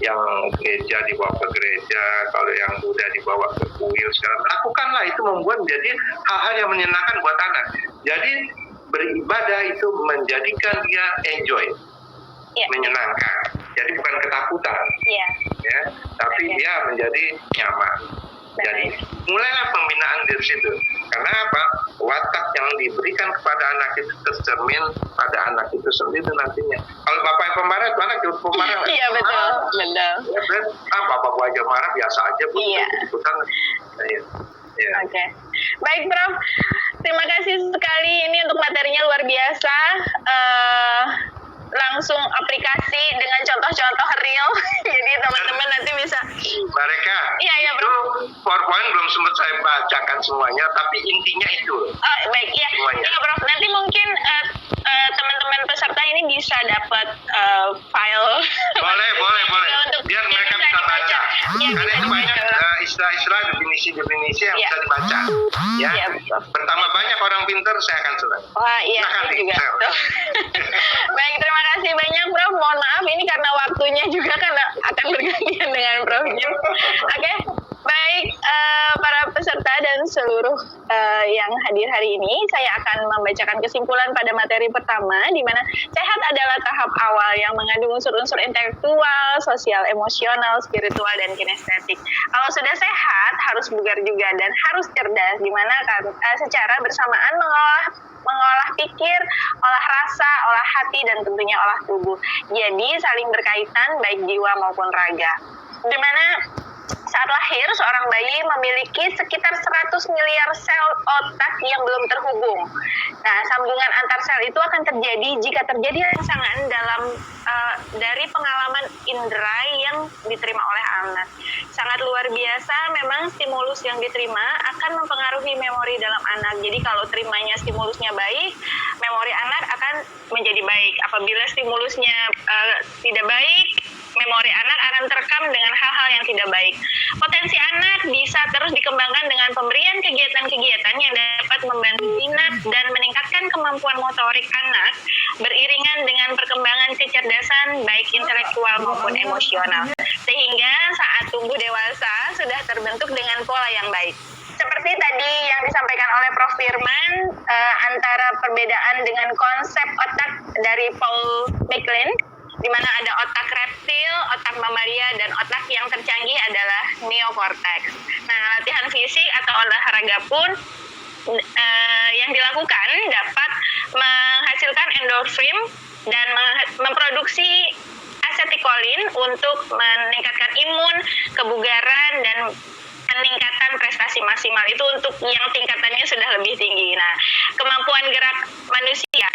Speaker 1: yang gereja dibawa ke gereja, kalau yang Buddha dibawa ke kuil, segala lakukanlah, itu membuat menjadi hal-hal yang menyenangkan buat anak. Jadi beribadah itu menjadikan dia enjoy,
Speaker 2: Ya.
Speaker 1: menyenangkan. Jadi bukan ketakutan,
Speaker 2: Iya.
Speaker 1: ya, tapi dia menjadi nyaman. Jadi mulailah pembinaan dari situ. Karena apa? Watak yang diberikan kepada anak itu tercermin pada anak itu sendiri nantinya. Kalau bapak yang pemarah, itu anak juga pemarah.
Speaker 2: Iya, betul. Betul.
Speaker 1: Ya, bapak gua aja marah biasa aja,
Speaker 2: Iya.
Speaker 1: ikutan. Ya.
Speaker 2: Oke. Baik, Prof. Terima kasih sekali, ini untuk materinya luar biasa. Langsung aplikasi dengan contoh-contoh real. Jadi teman-teman nanti bisa.
Speaker 1: Mereka
Speaker 2: Iya,
Speaker 1: itu PowerPoint belum sempat saya bacakan semuanya, tapi intinya itu.
Speaker 2: Oh, baik, ya.
Speaker 1: Semuanya.
Speaker 2: Ya, Prof. Nanti mungkin teman-teman peserta ini bisa dapat file.
Speaker 1: Boleh.
Speaker 2: Untuk
Speaker 1: Biar mereka bisa baca.
Speaker 2: Iya,
Speaker 1: Karena
Speaker 2: bisa
Speaker 1: itu banyak
Speaker 2: dibaca.
Speaker 1: istilah-istilah, definisi-definisi yang
Speaker 2: Iya.
Speaker 1: bisa dibaca. Ya.
Speaker 2: Iya, betul.
Speaker 1: Bertambah banyak orang pintar, saya akan senang.
Speaker 2: Wah, iya,
Speaker 1: Silakan,
Speaker 2: saya juga.
Speaker 1: Sel.
Speaker 2: Betul. Baik, terima kasih banyak, Prof. Mohon maaf, ini karena waktunya juga karena akan bergantian dengan Prof. Jim. Oke, Baik, para peserta dan seluruh yang hadir hari ini, saya akan membacakan kesimpulan pada materi pertama, di mana sehat adalah tahap awal yang mengandung unsur-unsur intelektual, sosial, emosional, spiritual, dan kinestetik. Kalau sudah sehat, harus bugar juga dan harus cerdas, di mana secara bersamaan mengolah pikir, olah rasa, olah hati, dan tentunya olah tubuh. Jadi saling berkaitan baik jiwa maupun raga. Di mana saat lahir, seorang bayi memiliki sekitar 100 miliar sel otak yang belum terhubung. Nah, sambungan antar sel itu akan terjadi jika terjadi rangsangan dari pengalaman indera yang diterima oleh anak. Sangat luar biasa, memang stimulus yang diterima akan mempengaruhi memori dalam anak. Jadi kalau terimanya stimulusnya baik, memori anak akan menjadi baik. Apabila stimulusnya tidak baik, memori anak akan terekam dengan hal-hal yang tidak baik. Potensi anak bisa terus dikembangkan dengan pemberian kegiatan-kegiatan yang dapat membantu minat dan meningkatkan kemampuan motorik anak beriringan dengan perkembangan kecerdasan baik intelektual maupun emosional. Sehingga saat tumbuh dewasa sudah terbentuk dengan pola yang baik. Seperti tadi yang disampaikan oleh Prof. Firman, antara perbedaan dengan konsep otak dari Paul MacLean, di mana ada otak reptil, otak mamalia, dan otak yang tercanggih adalah neokortex. Nah, latihan fisik atau olahraga pun yang dilakukan dapat menghasilkan endorfin dan memproduksi asetilkolin untuk meningkatkan imun, kebugaran, dan peningkatan prestasi maksimal itu untuk yang tingkatannya sudah lebih tinggi. Nah, kemampuan gerak manusia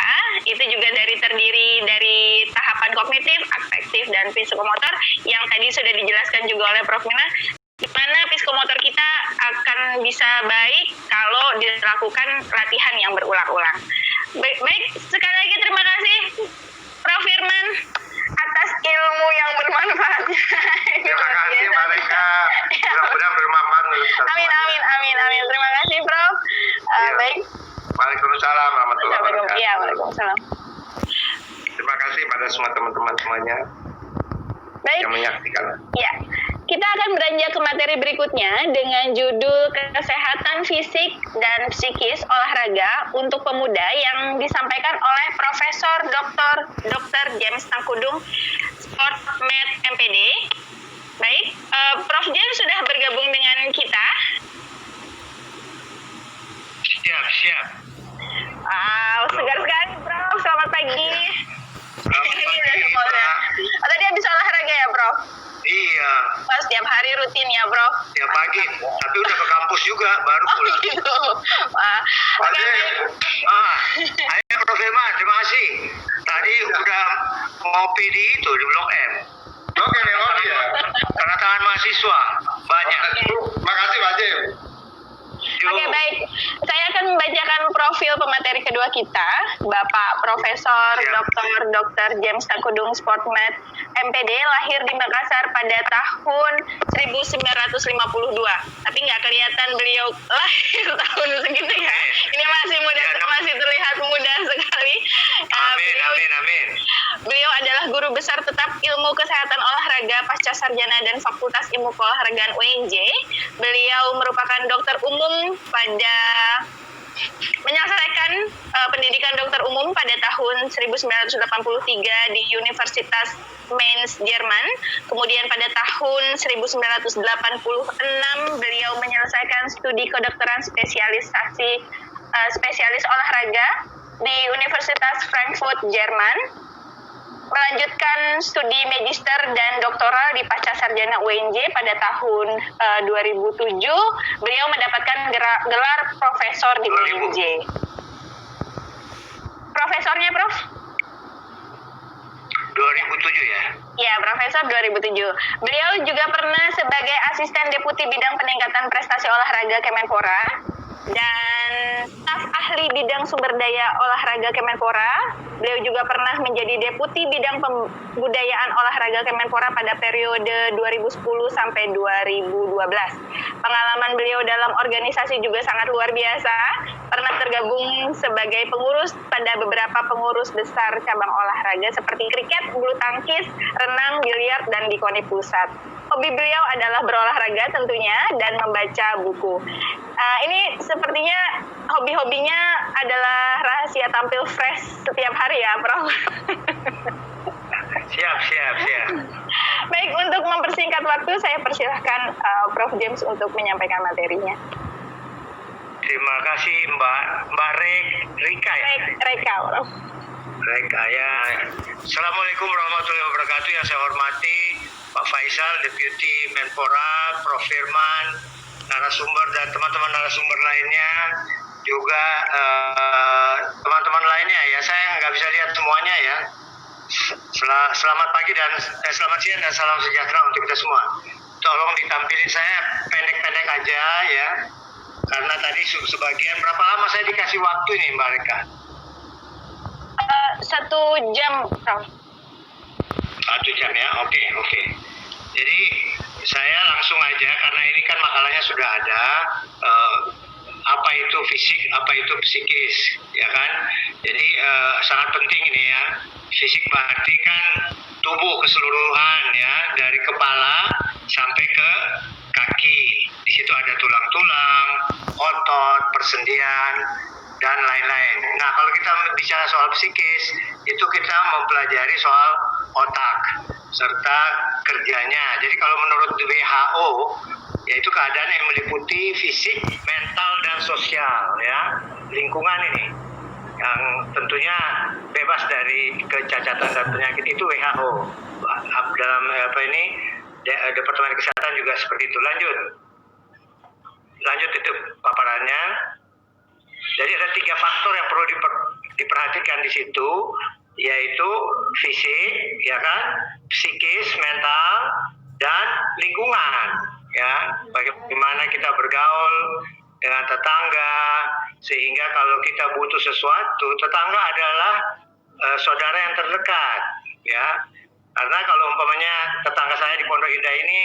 Speaker 2: itu juga terdiri dari tahapan kognitif, afektif, dan psikomotor yang tadi sudah dijelaskan juga oleh Prof. Mina, di mana psikomotor kita akan bisa baik kalau dilakukan latihan yang berulang-ulang. Baik, sekali lagi terima kasih Prof. Firman atas ilmu yang bermanfaat.
Speaker 1: Terima kasih Mbak Reka. Mudah-mudahan bermanfaat untuk kita semua.
Speaker 2: Amin. Terima kasih Prof. Baik.
Speaker 1: Waalaikumsalam warahmatullahi wabarakatuh.
Speaker 2: Iya, waalaikumsalam.
Speaker 1: Terima kasih pada semua teman-teman semuanya
Speaker 2: Baik.
Speaker 1: yang menyaksikan.
Speaker 2: Ya, kita akan beranjak ke materi berikutnya dengan judul kesehatan fisik dan psikis olahraga untuk pemuda yang disampaikan oleh Profesor Dr. James Tangkudung, SportMed MPD. Baik, Prof. James sudah bergabung dengan kita.
Speaker 1: Siap.
Speaker 2: Segar sekali, Prof. Selamat pagi.
Speaker 1: Selamat pagi, Pak.
Speaker 2: Tadi habis olahraga ya, Prof?
Speaker 1: Iya,
Speaker 2: Setiap hari rutin ya, Prof?
Speaker 1: tiap pagi. Tapi udah ke kampus juga, baru pulang.
Speaker 2: Gitu. Oke,
Speaker 1: Ayo Prof. Firman, terima kasih. Tadi udah ngopi di Blok M. Oke, ya. Tanda tangan mahasiswa banyak. Makasih Pak Jim.
Speaker 2: Oke, baik. Saya akan membacakan profil pemateri kedua kita, Bapak Profesor Dr. James Tangkudung, SportMed MPD, lahir di Makassar pada tahun 1952. Tapi nggak kelihatan beliau lahir tahun segitu ya. Ini masih muda, masih terlihat muda sekali.
Speaker 1: Amin.
Speaker 2: Beliau adalah guru besar tetap ilmu kesehatan olahraga pasca sarjana dan Fakultas Ilmu Keolahragaan UNJ. Beliau merupakan dokter umum pada menyelesaikan pendidikan dokter umum pada tahun 1983 di Universitas Mainz, Jerman. Kemudian pada tahun 1986 beliau menyelesaikan studi kedokteran spesialis olahraga di Universitas Frankfurt, Jerman. Melanjutkan studi magister dan doktoral di pasca sarjana UNJ pada tahun 2007, beliau mendapatkan gelar profesor di UNJ. Profesornya, Prof?
Speaker 1: 2007 ya?
Speaker 2: Ya, Profesor 2007. Beliau juga pernah sebagai asisten deputi bidang peningkatan prestasi olahraga Kemenpora dan staf ahli Menteri Bidang Sumber Daya Olahraga Kemenpora. Beliau juga pernah menjadi Deputi Bidang Pembudayaan Olahraga Kemenpora pada periode 2010 sampai 2012. Pengalaman beliau dalam organisasi juga sangat luar biasa. Pernah tergabung sebagai pengurus pada beberapa pengurus besar cabang olahraga seperti kriket, bulu tangkis, renang, biliar, dan di KONI Pusat. Hobi beliau adalah berolahraga tentunya dan membaca buku. Ini sepertinya hobi-hobinya adalah rahasia tampil fresh setiap hari ya, Prof.
Speaker 1: Siap.
Speaker 2: Baik, untuk mempersingkat waktu, saya persilahkan Prof. James untuk menyampaikan materinya.
Speaker 1: Terima kasih Mbak Rika ya.
Speaker 2: Reka, Prof.
Speaker 1: Reka ya. Assalamualaikum warahmatullahi wabarakatuh. Yang saya hormati Pak Faisal, Deputi Menpora, Prof. Firman, narasumber dan teman-teman narasumber lainnya, juga teman-teman lainnya ya. Saya nggak bisa lihat semuanya ya. Selamat pagi dan selamat siang dan salam sejahtera untuk kita semua. Tolong ditampilin saya pendek-pendek aja ya. Karena tadi sebagian, berapa lama saya dikasih waktu ini Mbak Rika?
Speaker 2: 1 jam, Prof.
Speaker 1: 1 jam ya, oke. Jadi saya langsung aja karena ini kan makalahnya sudah ada. Apa itu fisik, apa itu psikis, ya kan? Jadi sangat penting ini ya. Fisik berarti kan tubuh keseluruhan ya, dari kepala sampai ke kaki. Di situ ada tulang-tulang, otot, persendian, dan lain-lain. Nah, kalau kita bicara soal psikis, itu kita mempelajari soal otak serta kerjanya. Jadi kalau menurut WHO, yaitu keadaan yang meliputi fisik, mental, dan sosial ya, lingkungan ini yang tentunya bebas dari kecacatan dan penyakit itu WHO. Dalam Departemen Kesehatan juga seperti itu. Lanjut itu paparannya. Jadi ada 3 faktor yang perlu diperhatikan di situ, yaitu fisik, ya kan, psikis, mental, dan lingkungan. Ya, bagaimana kita bergaul dengan tetangga, sehingga kalau kita butuh sesuatu, tetangga adalah saudara yang terdekat, ya. Karena kalau umpamanya tetangga saya di Pondok Indah ini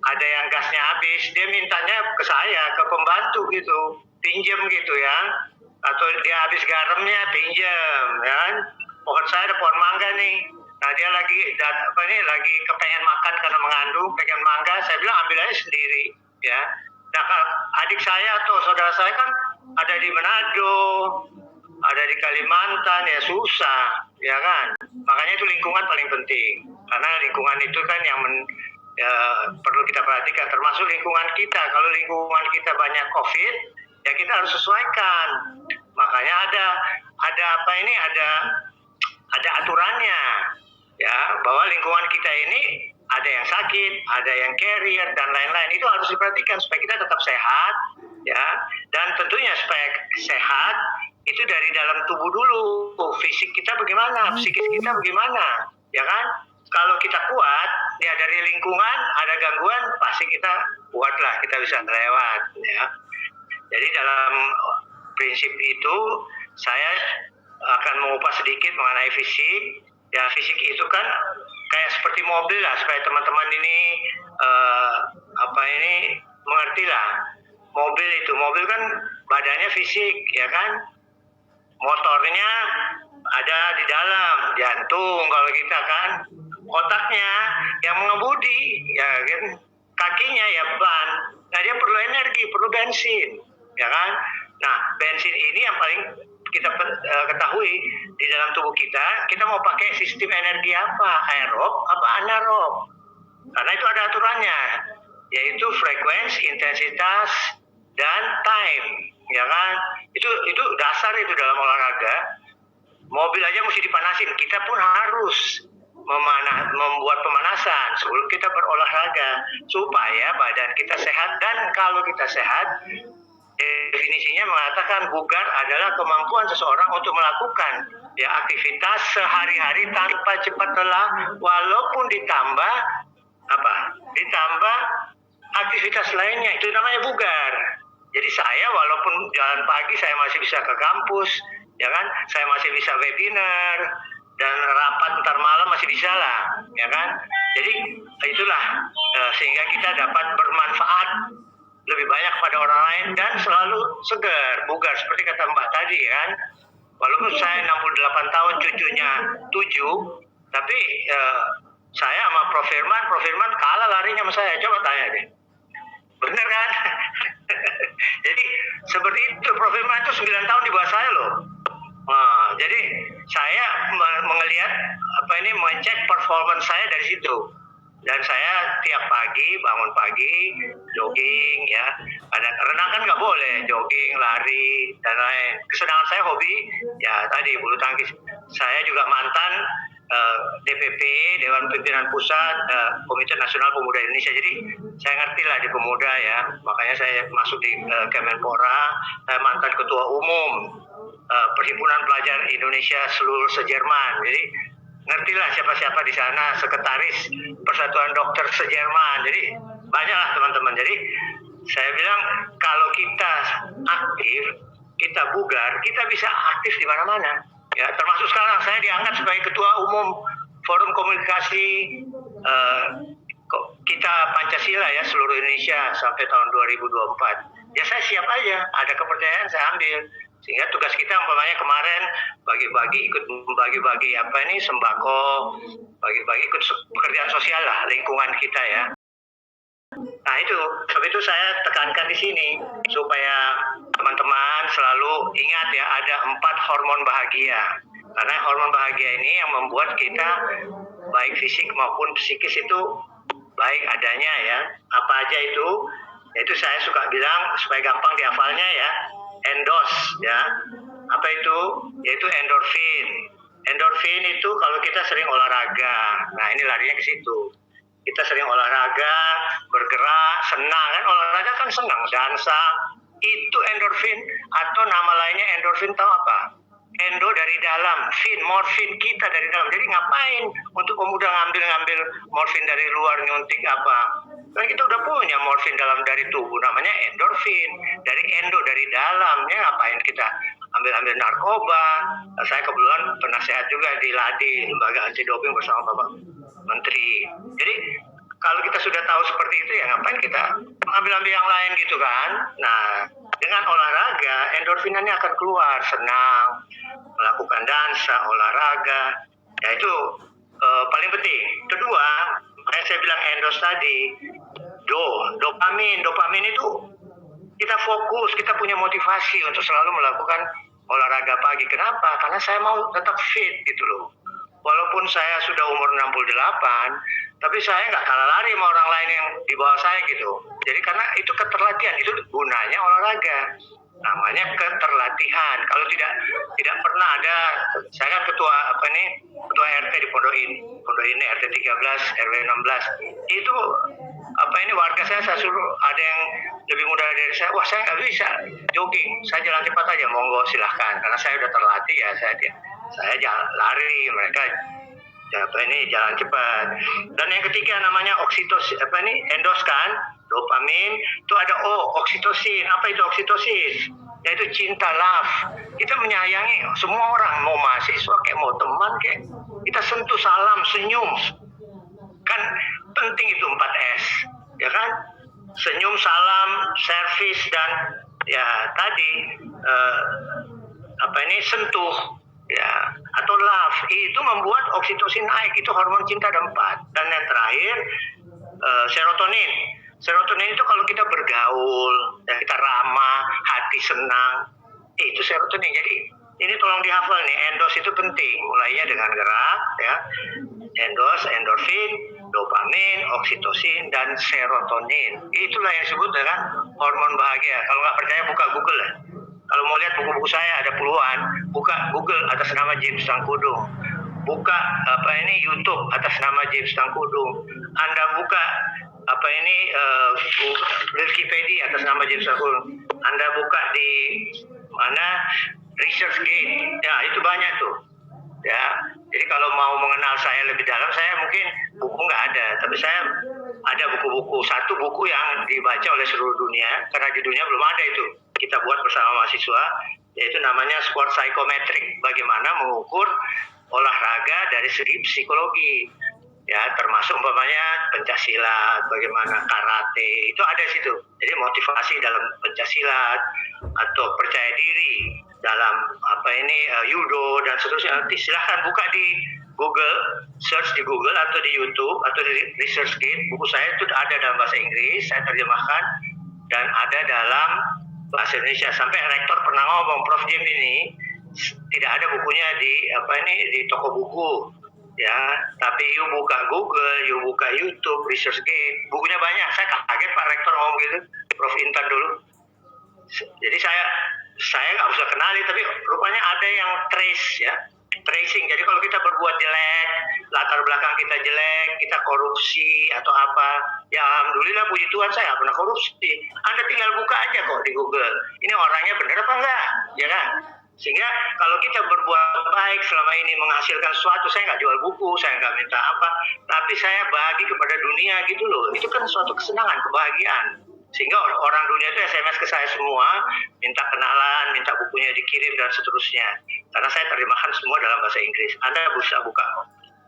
Speaker 1: ada yang gasnya habis, dia mintanya ke saya, ke pembantu gitu, pinjem gitu ya, atau dia habis garamnya pinjem, ya. Pohon saya ada pohon mangga nih, nah dia lagi kepengen makan karena mengandung, pengen mangga, saya bilang ambil aja sendiri, ya. Nah, adik saya atau saudara saya kan ada di Manado, ada di Kalimantan, ya susah, ya kan. Makanya itu lingkungan paling penting, karena lingkungan itu kan yang perlu kita perhatikan, termasuk lingkungan kita. Kalau lingkungan kita banyak COVID, ya kita harus sesuaikan. Makanya ada aturannya, ya, bahwa lingkungan kita ini ada yang sakit, ada yang carrier, dan lain-lain. Itu harus diperhatikan supaya kita tetap sehat, ya. Dan tentunya supaya sehat itu dari dalam tubuh dulu. Fisik kita bagaimana, psikis kita bagaimana, ya kan? Kalau kita kuat, ya dari lingkungan ada gangguan, pasti kita kuatlah, kita bisa lewat, ya. Jadi dalam prinsip itu saya akan mengupas sedikit mengenai fisik. Ya, fisik itu kan kayak seperti mobil lah, supaya teman-teman ini mengerti lah. Mobil kan badannya fisik, ya kan? Motornya ada di dalam, jantung kalau kita kan. Otaknya yang mengemudi, ya kan? Kakinya ya ban. Nah, dia perlu energi, perlu bensin, ya kan? Nah, bensin ini yang paling kita ketahui di dalam tubuh kita mau pakai sistem energi apa, aerob apa anaerob, karena itu ada aturannya, yaitu frekuensi, intensitas, dan time, ya kan. Itu dasar itu dalam olahraga. Mobil aja mesti dipanasin, kita pun harus membuat pemanasan sebelum kita berolahraga supaya badan kita sehat. Dan kalau kita sehat, definisinya mengatakan bugar adalah kemampuan seseorang untuk melakukan ya aktivitas sehari-hari tanpa cepat lelah, walaupun ditambah aktivitas lainnya, itu namanya bugar,
Speaker 3: Jadi saya walaupun jalan pagi saya masih bisa ke kampus, ya kan? Saya masih bisa webinar dan rapat ntar malam masih bisa lah, ya kan? Jadi itulah sehingga kita dapat bermanfaat lebih banyak pada orang lain dan selalu segar, bugar seperti kata Mbak tadi kan. Walaupun saya 68 tahun, cucunya 7, tapi saya sama Prof Firman kalah larinya sama saya. Coba tanya deh. Bener kan? Jadi seperti itu, Prof Firman itu 9 tahun di bawah saya loh. Jadi saya melihat mengecek performance saya dari situ. Dan saya tiap pagi bangun pagi jogging ya. Renang kan nggak boleh, jogging, lari dan lain. Kesenangan saya hobi ya tadi bulu tangkis. Saya juga mantan DPP Dewan Pimpinan Pusat Komite Nasional Pemuda Indonesia. Jadi saya ngerti lah di pemuda ya. Makanya saya masuk di Kemenpora. Saya mantan Ketua Umum Perhimpunan Pelajar Indonesia seluruh se-Jerman. Jadi ngertilah siapa-siapa di sana, sekretaris Persatuan Dokter se-Jerman. Jadi banyaklah teman-teman. Jadi saya bilang kalau kita aktif, kita bugar, kita bisa aktif di mana-mana. Ya, termasuk sekarang saya diangkat sebagai Ketua Umum Forum Komunikasi kita Pancasila ya seluruh Indonesia sampai tahun 2024. Ya saya siap aja, ada kepercayaan saya ambil. Sehingga tugas kita umpamanya kemarin ikut membagi-bagi sembako, bagi-bagi ikut pekerjaan sosial lah lingkungan kita ya. Nah sebab itu saya tekankan di sini supaya teman-teman selalu ingat ya ada 4 hormon bahagia. Karena hormon bahagia ini yang membuat kita baik fisik maupun psikis itu baik adanya ya. Apa aja itu? Yaitu saya suka bilang supaya gampang dihafalnya ya. Endos ya. Apa itu? Yaitu endorfin. Endorfin itu kalau kita sering olahraga. Nah, ini larinya ke situ. Kita sering olahraga, bergerak, senang kan? Olahraga kan senang, dansa. Itu endorfin atau nama lainnya endorfin tahu apa? Endo dari dalam, morfin kita dari dalam. Jadi ngapain untuk pemuda ngambil morfin dari luar nyuntik apa? Kan kita udah punya morfin dari tubuh namanya endorfin. Dari dari dalamnya ngapain kita ambil narkoba? Nah, saya kebetulan penasehat juga di LADI, Lembaga Anti Doping bersama Bapak Menteri. Jadi kalau kita sudah tahu seperti itu ya ngapain kita ambil yang lain gitu kan? Nah, dengan olahraga endorfinannya akan keluar, senang, melakukan dansa, olahraga. Ya itu paling penting. Kedua, makanya saya bilang endos tadi, dopamin itu kita fokus, kita punya motivasi untuk selalu melakukan olahraga pagi. Kenapa? Karena saya mau tetap fit gitu loh. Walaupun saya sudah umur 68, tapi saya nggak kalah lari sama orang lain yang di bawah saya gitu. Jadi karena itu keterlatihan, itu gunanya olahraga. Namanya keterlatihan. Kalau tidak pernah ada, saya kan ketua RT di Pondok ini RT 13 RW 16. Itu warga saya suruh ada yang lebih muda dari saya. Wah, saya nggak bisa jogging, saya jalan cepat aja, monggo silahkan. Karena saya udah terlatih ya, saya jalan lari, mereka jalan cepat. Dan yang ketiga namanya oksitosin, endos kan, dopamin. Itu ada oksitosin. Apa itu oksitosin? Yaitu cinta, love. Kita menyayangi semua orang, mau mahasiswa kayak mau teman kayak, kita sentuh, salam, senyum. Kan penting itu 4S, ya kan? Senyum, salam, servis dan ya tadi sentuh. Ya, atau love itu membuat oksitosin naik, itu hormon cinta ada 4. Dan yang terakhir serotonin. Serotonin itu kalau kita bergaul, ya kita ramah, hati senang, itu serotonin. Jadi ini tolong dihafal nih, endos itu penting, mulainya dengan gerak ya. Endos, endorfin, dopamin, oksitosin dan serotonin. Itulah yang disebut dengan hormon bahagia. Kalau nggak percaya buka Google ya. Kalau mau lihat buku-buku saya ada puluhan, buka Google atas nama James Tangkudung. Buka YouTube atas nama James Tangkudung. Anda buka Wikipedia atas nama James Tangkudung. Anda buka di mana ResearchGate. Ya, itu banyak tuh. Ya. Jadi kalau mau mengenal saya lebih dalam, saya mungkin buku nggak ada, tapi saya ada buku-buku. Satu buku yang dibaca oleh seluruh dunia, karena di dunia belum ada itu. Kita buat bersama mahasiswa, yaitu namanya Sport Psychometric. Bagaimana mengukur olahraga dari segi psikologi. Ya, termasuk umpamanya pencaksilat, bagaimana karate, itu ada di situ. Jadi motivasi dalam pencaksilat atau percaya diri dalam judo dan seterusnya. Nanti silahkan buka di Google, search di Google atau di YouTube atau di ResearchGate. Buku saya itu ada dalam bahasa Inggris, saya terjemahkan, dan ada dalam bahasa Indonesia. Sampai rektor pernah ngomong, Prof Jim ini tidak ada bukunya di toko buku. Ya, tapi you buka Google, you buka YouTube, ResearchGate, bukunya banyak. Saya kaget Pak Rektor ngomong gitu, Prof Intan dulu. Jadi saya nggak usah kenali, tapi rupanya ada yang tracing. Jadi kalau kita berbuat jelek, latar belakang kita jelek, kita korupsi atau apa, ya alhamdulillah puji Tuhan saya nggak pernah korupsi. Anda tinggal buka aja kok di Google. Ini orangnya benar apa enggak, ya kan? Sehingga kalau kita berbuat baik selama ini menghasilkan sesuatu, saya nggak jual buku, saya nggak minta apa, tapi saya bagi kepada dunia gitu loh. Itu kan suatu kesenangan, kebahagiaan. Sehingga orang dunia itu SMS ke saya semua, minta kenalan, minta bukunya dikirim dan seterusnya. Karena saya terjemahkan semua dalam bahasa Inggris. Anda bisa buka.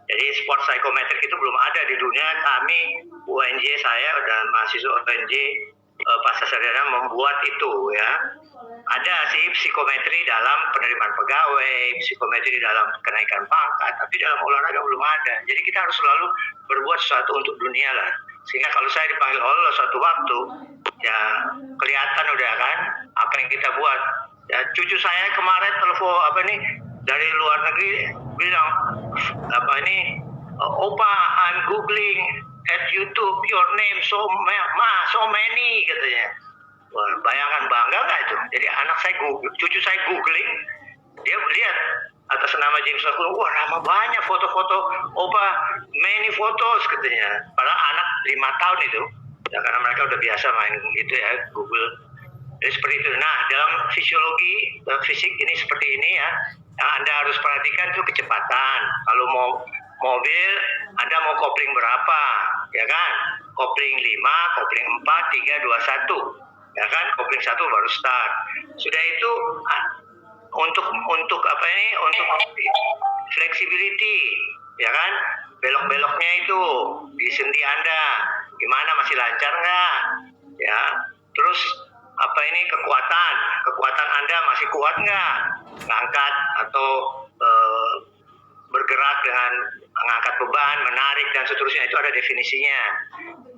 Speaker 3: Jadi sport psychometric itu belum ada di dunia. Kami UNJ, saya dan mahasiswa UNJ Pasca Sarjana membuat itu ya. Ada sih psikometri dalam penerimaan pegawai, psikometri dalam kenaikan pangkat, tapi dalam olahraga belum ada. Jadi kita harus selalu berbuat sesuatu untuk dunia lah. Sehingga kalau saya dipanggil Allah suatu waktu, ya kelihatan udah kan apa yang kita buat. Ya cucu saya kemarin telepon dari luar negeri bilang Opa, I'm googling at YouTube your name so many katanya. Wah, bayangkan bangga nggak itu? Jadi anak saya cucu saya googling, dia lihat atas nama James Lakuno, wah nama banyak foto-foto, Opa, many photos katanya. Padahal anak 5 tahun itu, ya karena mereka udah biasa main gitu ya, Google. Jadi seperti itu. Nah, dalam fisiologi, fisik ini seperti ini ya, yang Anda harus perhatikan itu kecepatan. Kalau mau mobil, Anda mau kopling berapa, ya kan? Kopling 5, kopling 4, 3, 2, 1. Ya kan, kopling 1 baru start. Sudah itu untuk untuk flexibility, ya kan, belok-beloknya itu di sendi Anda gimana, masih lancar nggak, ya. Terus kekuatan Anda masih kuat nggak, ngangkat atau bergerak dengan mengangkat beban, menarik dan seterusnya, itu ada definisinya.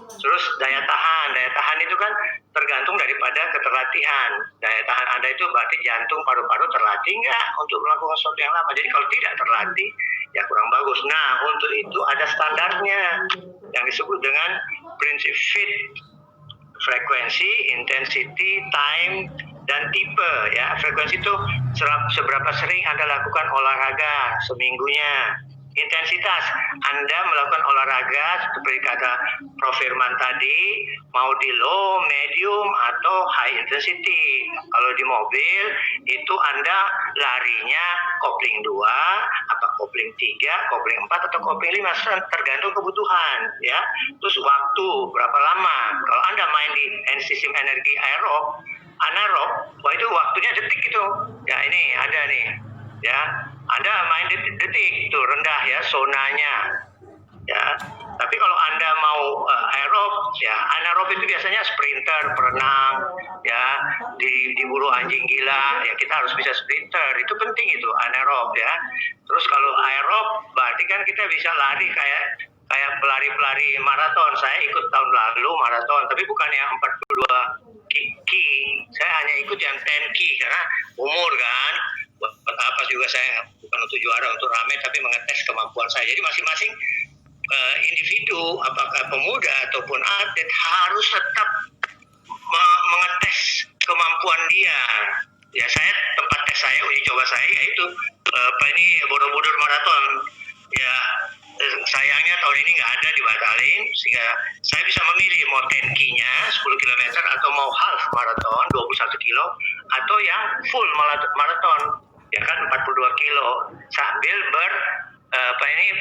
Speaker 3: Terus daya tahan itu kan tergantung daripada keterlatihan. Daya tahan Anda itu berarti jantung, paru-paru terlatih nggak untuk melakukan sesuatu yang lama. Jadi kalau tidak terlatih, ya kurang bagus. Nah, untuk itu ada standarnya yang disebut dengan prinsip FIT. Frekuensi, intensity, time, dan tipe. Ya, frekuensi itu seberapa sering Anda lakukan olahraga seminggunya. Intensitas, Anda melakukan olahraga seperti kata Prof Firman tadi, mau di low, medium, atau high intensity. Kalau di mobil, itu Anda larinya kopling 2, apa kopling 3, kopling 4, atau kopling 5, tergantung kebutuhan. Ya. Terus waktu, berapa lama. Kalau Anda main di sistem energi anaerob, wah itu waktunya detik itu. Ya ini ada nih. Ya, Anda main detik itu rendah ya zonanya. Ya, tapi kalau Anda mau aerob, ya anaerob itu biasanya sprinter, perenang, ya diburu anjing gila, ya kita harus bisa sprinter, itu penting itu anaerob ya. Terus kalau aerob berarti kan kita bisa lari kayak pelari-pelari maraton. Saya ikut tahun lalu maraton, tapi bukan yang 42 ki. Saya hanya ikut yang 10 ki karena umur kan. Buat apa juga, saya bukan untuk juara, untuk rame, tapi mengetes kemampuan saya. Jadi masing-masing individu, apakah pemuda ataupun atlet, harus tetap mengetes kemampuan dia. Ya, tempat tes saya, uji coba saya yaitu Borobudur Marathon. Ya, sayangnya tahun ini nggak ada, dibatalin, sehingga saya bisa memilih mau 10K-nya 10 km atau mau half marathon 21 kilo atau yang full marathon, ya kan 42 kilo, sambil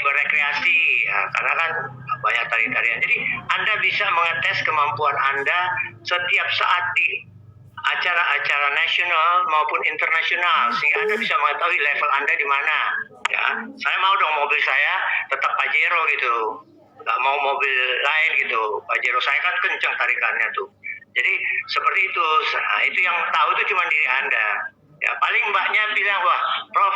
Speaker 3: berrekreasi ya, karena kan banyak tari-tarian. Jadi Anda bisa mengetes kemampuan Anda setiap saat di acara-acara nasional maupun internasional, sehingga Anda bisa mengetahui level Anda di mana. Ya, saya mau dong mobil saya tetap Pajero gitu, nggak mau mobil lain gitu. Pajero saya kan kencang tarikannya tuh. Jadi seperti itu. Nah, itu yang tahu itu cuma diri Anda. Ya paling mbaknya bilang, wah Prof,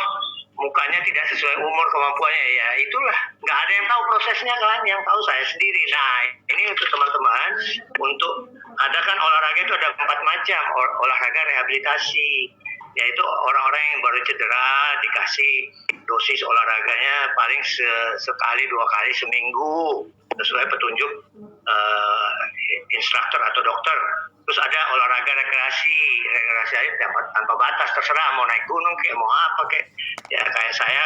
Speaker 3: mukanya tidak sesuai umur kemampuannya. Ya itulah, nggak ada yang tahu prosesnya kan, yang tahu saya sendiri. Nah ini untuk teman-teman, untuk ada kan olahraga itu ada 4 macam olahraga rehabilitasi, yaitu orang-orang yang baru cedera dikasih dosis olahraganya paling sekali 2 kali seminggu sesuai petunjuk instruktur atau dokter. Terus ada olahraga rekreasi aja tanpa batas, terserah mau naik gunung kayak mau apa kayak ya, kayak saya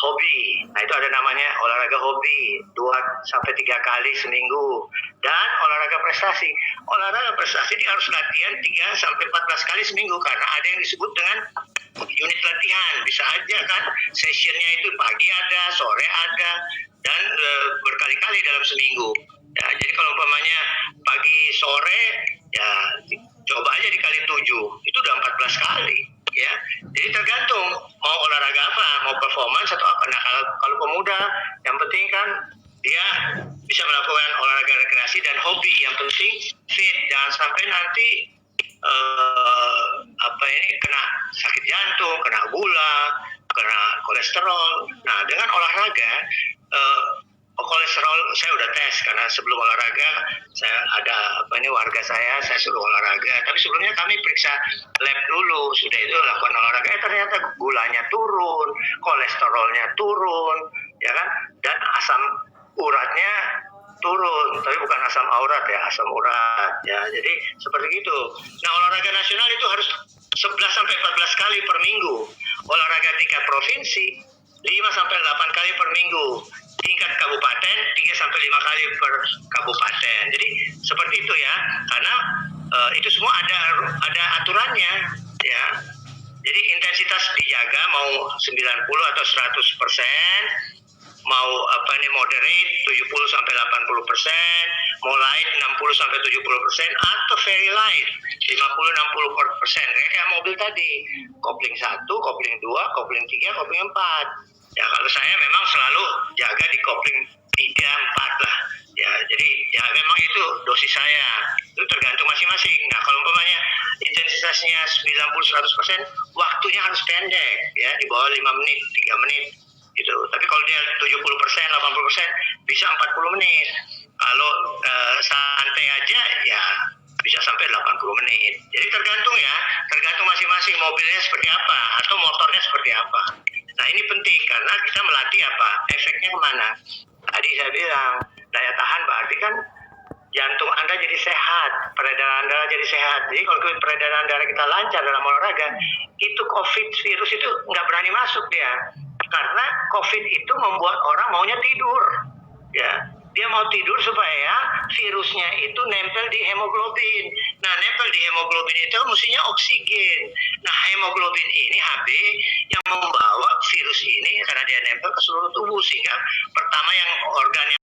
Speaker 3: hobi. Nah itu ada namanya olahraga hobi 2-3 kali seminggu. Dan olahraga prestasi dia harus latihan 3-14 kali seminggu, karena ada yang disebut dengan unit latihan. Bisa aja kan sessionnya itu pagi ada, sore ada, dan berkali-kali dalam seminggu. Ya, jadi kalau umpamanya pagi sore ya coba aja dikali 7, itu udah 14 kali ya. Jadi tergantung mau olahraga apa, mau performance atau apa. Nah kalau pemuda yang penting kan dia bisa melakukan olahraga rekreasi dan hobi, yang penting fit, jangan sampai nanti kena sakit jantung, kena gula, kena kolesterol. Nah dengan olahraga kolesterol saya udah tes, karena sebelum olahraga saya ada warga saya suruh olahraga, tapi sebelumnya kami periksa lab dulu, sudah itu lakukan olahraga, ternyata gulanya turun, kolesterolnya turun, ya kan, dan asam uratnya turun, tapi bukan asam aurat ya, asam urat ya. Jadi seperti itu. Nah olahraga nasional itu harus 11-14 kali per minggu, olahraga tingkat provinsi 5-8 kali per minggu, tingkat kabupaten 3-5 kali per kabupaten. Jadi seperti itu ya, karena itu semua ada aturannya ya. Jadi intensitas dijaga, mau 90 atau 100%, mau moderate 70-80%, mau light 60-70%, atau very light 50-60%. Kayak mobil tadi, kopling 1, kopling 2, kopling 3, kopling 4. Ya kalau saya memang selalu jaga di kopling 3-4 lah. Ya jadi ya memang itu dosis saya. Itu tergantung masing-masing. Nah kalau umpamanya intensitasnya 90-100%, waktunya harus pendek ya, di bawah 5 menit, 3 menit gitu. Tapi kalau dia 70%, 80% bisa 40 menit. Kalau santai aja ya bisa sampai 80 menit. Jadi tergantung masing-masing mobilnya seperti apa atau motornya seperti apa. Nah ini penting karena kita melatih apa? Efeknya kemana? Tadi saya bilang daya tahan berarti kan jantung Anda jadi sehat, peredaran darah jadi sehat. Jadi kalau peredaran darah kita lancar dalam olahraga, itu COVID virus itu nggak berani masuk dia. Karena COVID itu membuat orang maunya tidur. Ya, dia mau tidur supaya virusnya itu nempel di hemoglobin. Nah, nempel di hemoglobin itu mestinya oksigen. Nah, hemoglobin ini Hb yang membawa virus ini karena dia nempel ke seluruh tubuh, sehingga pertama yang organ yang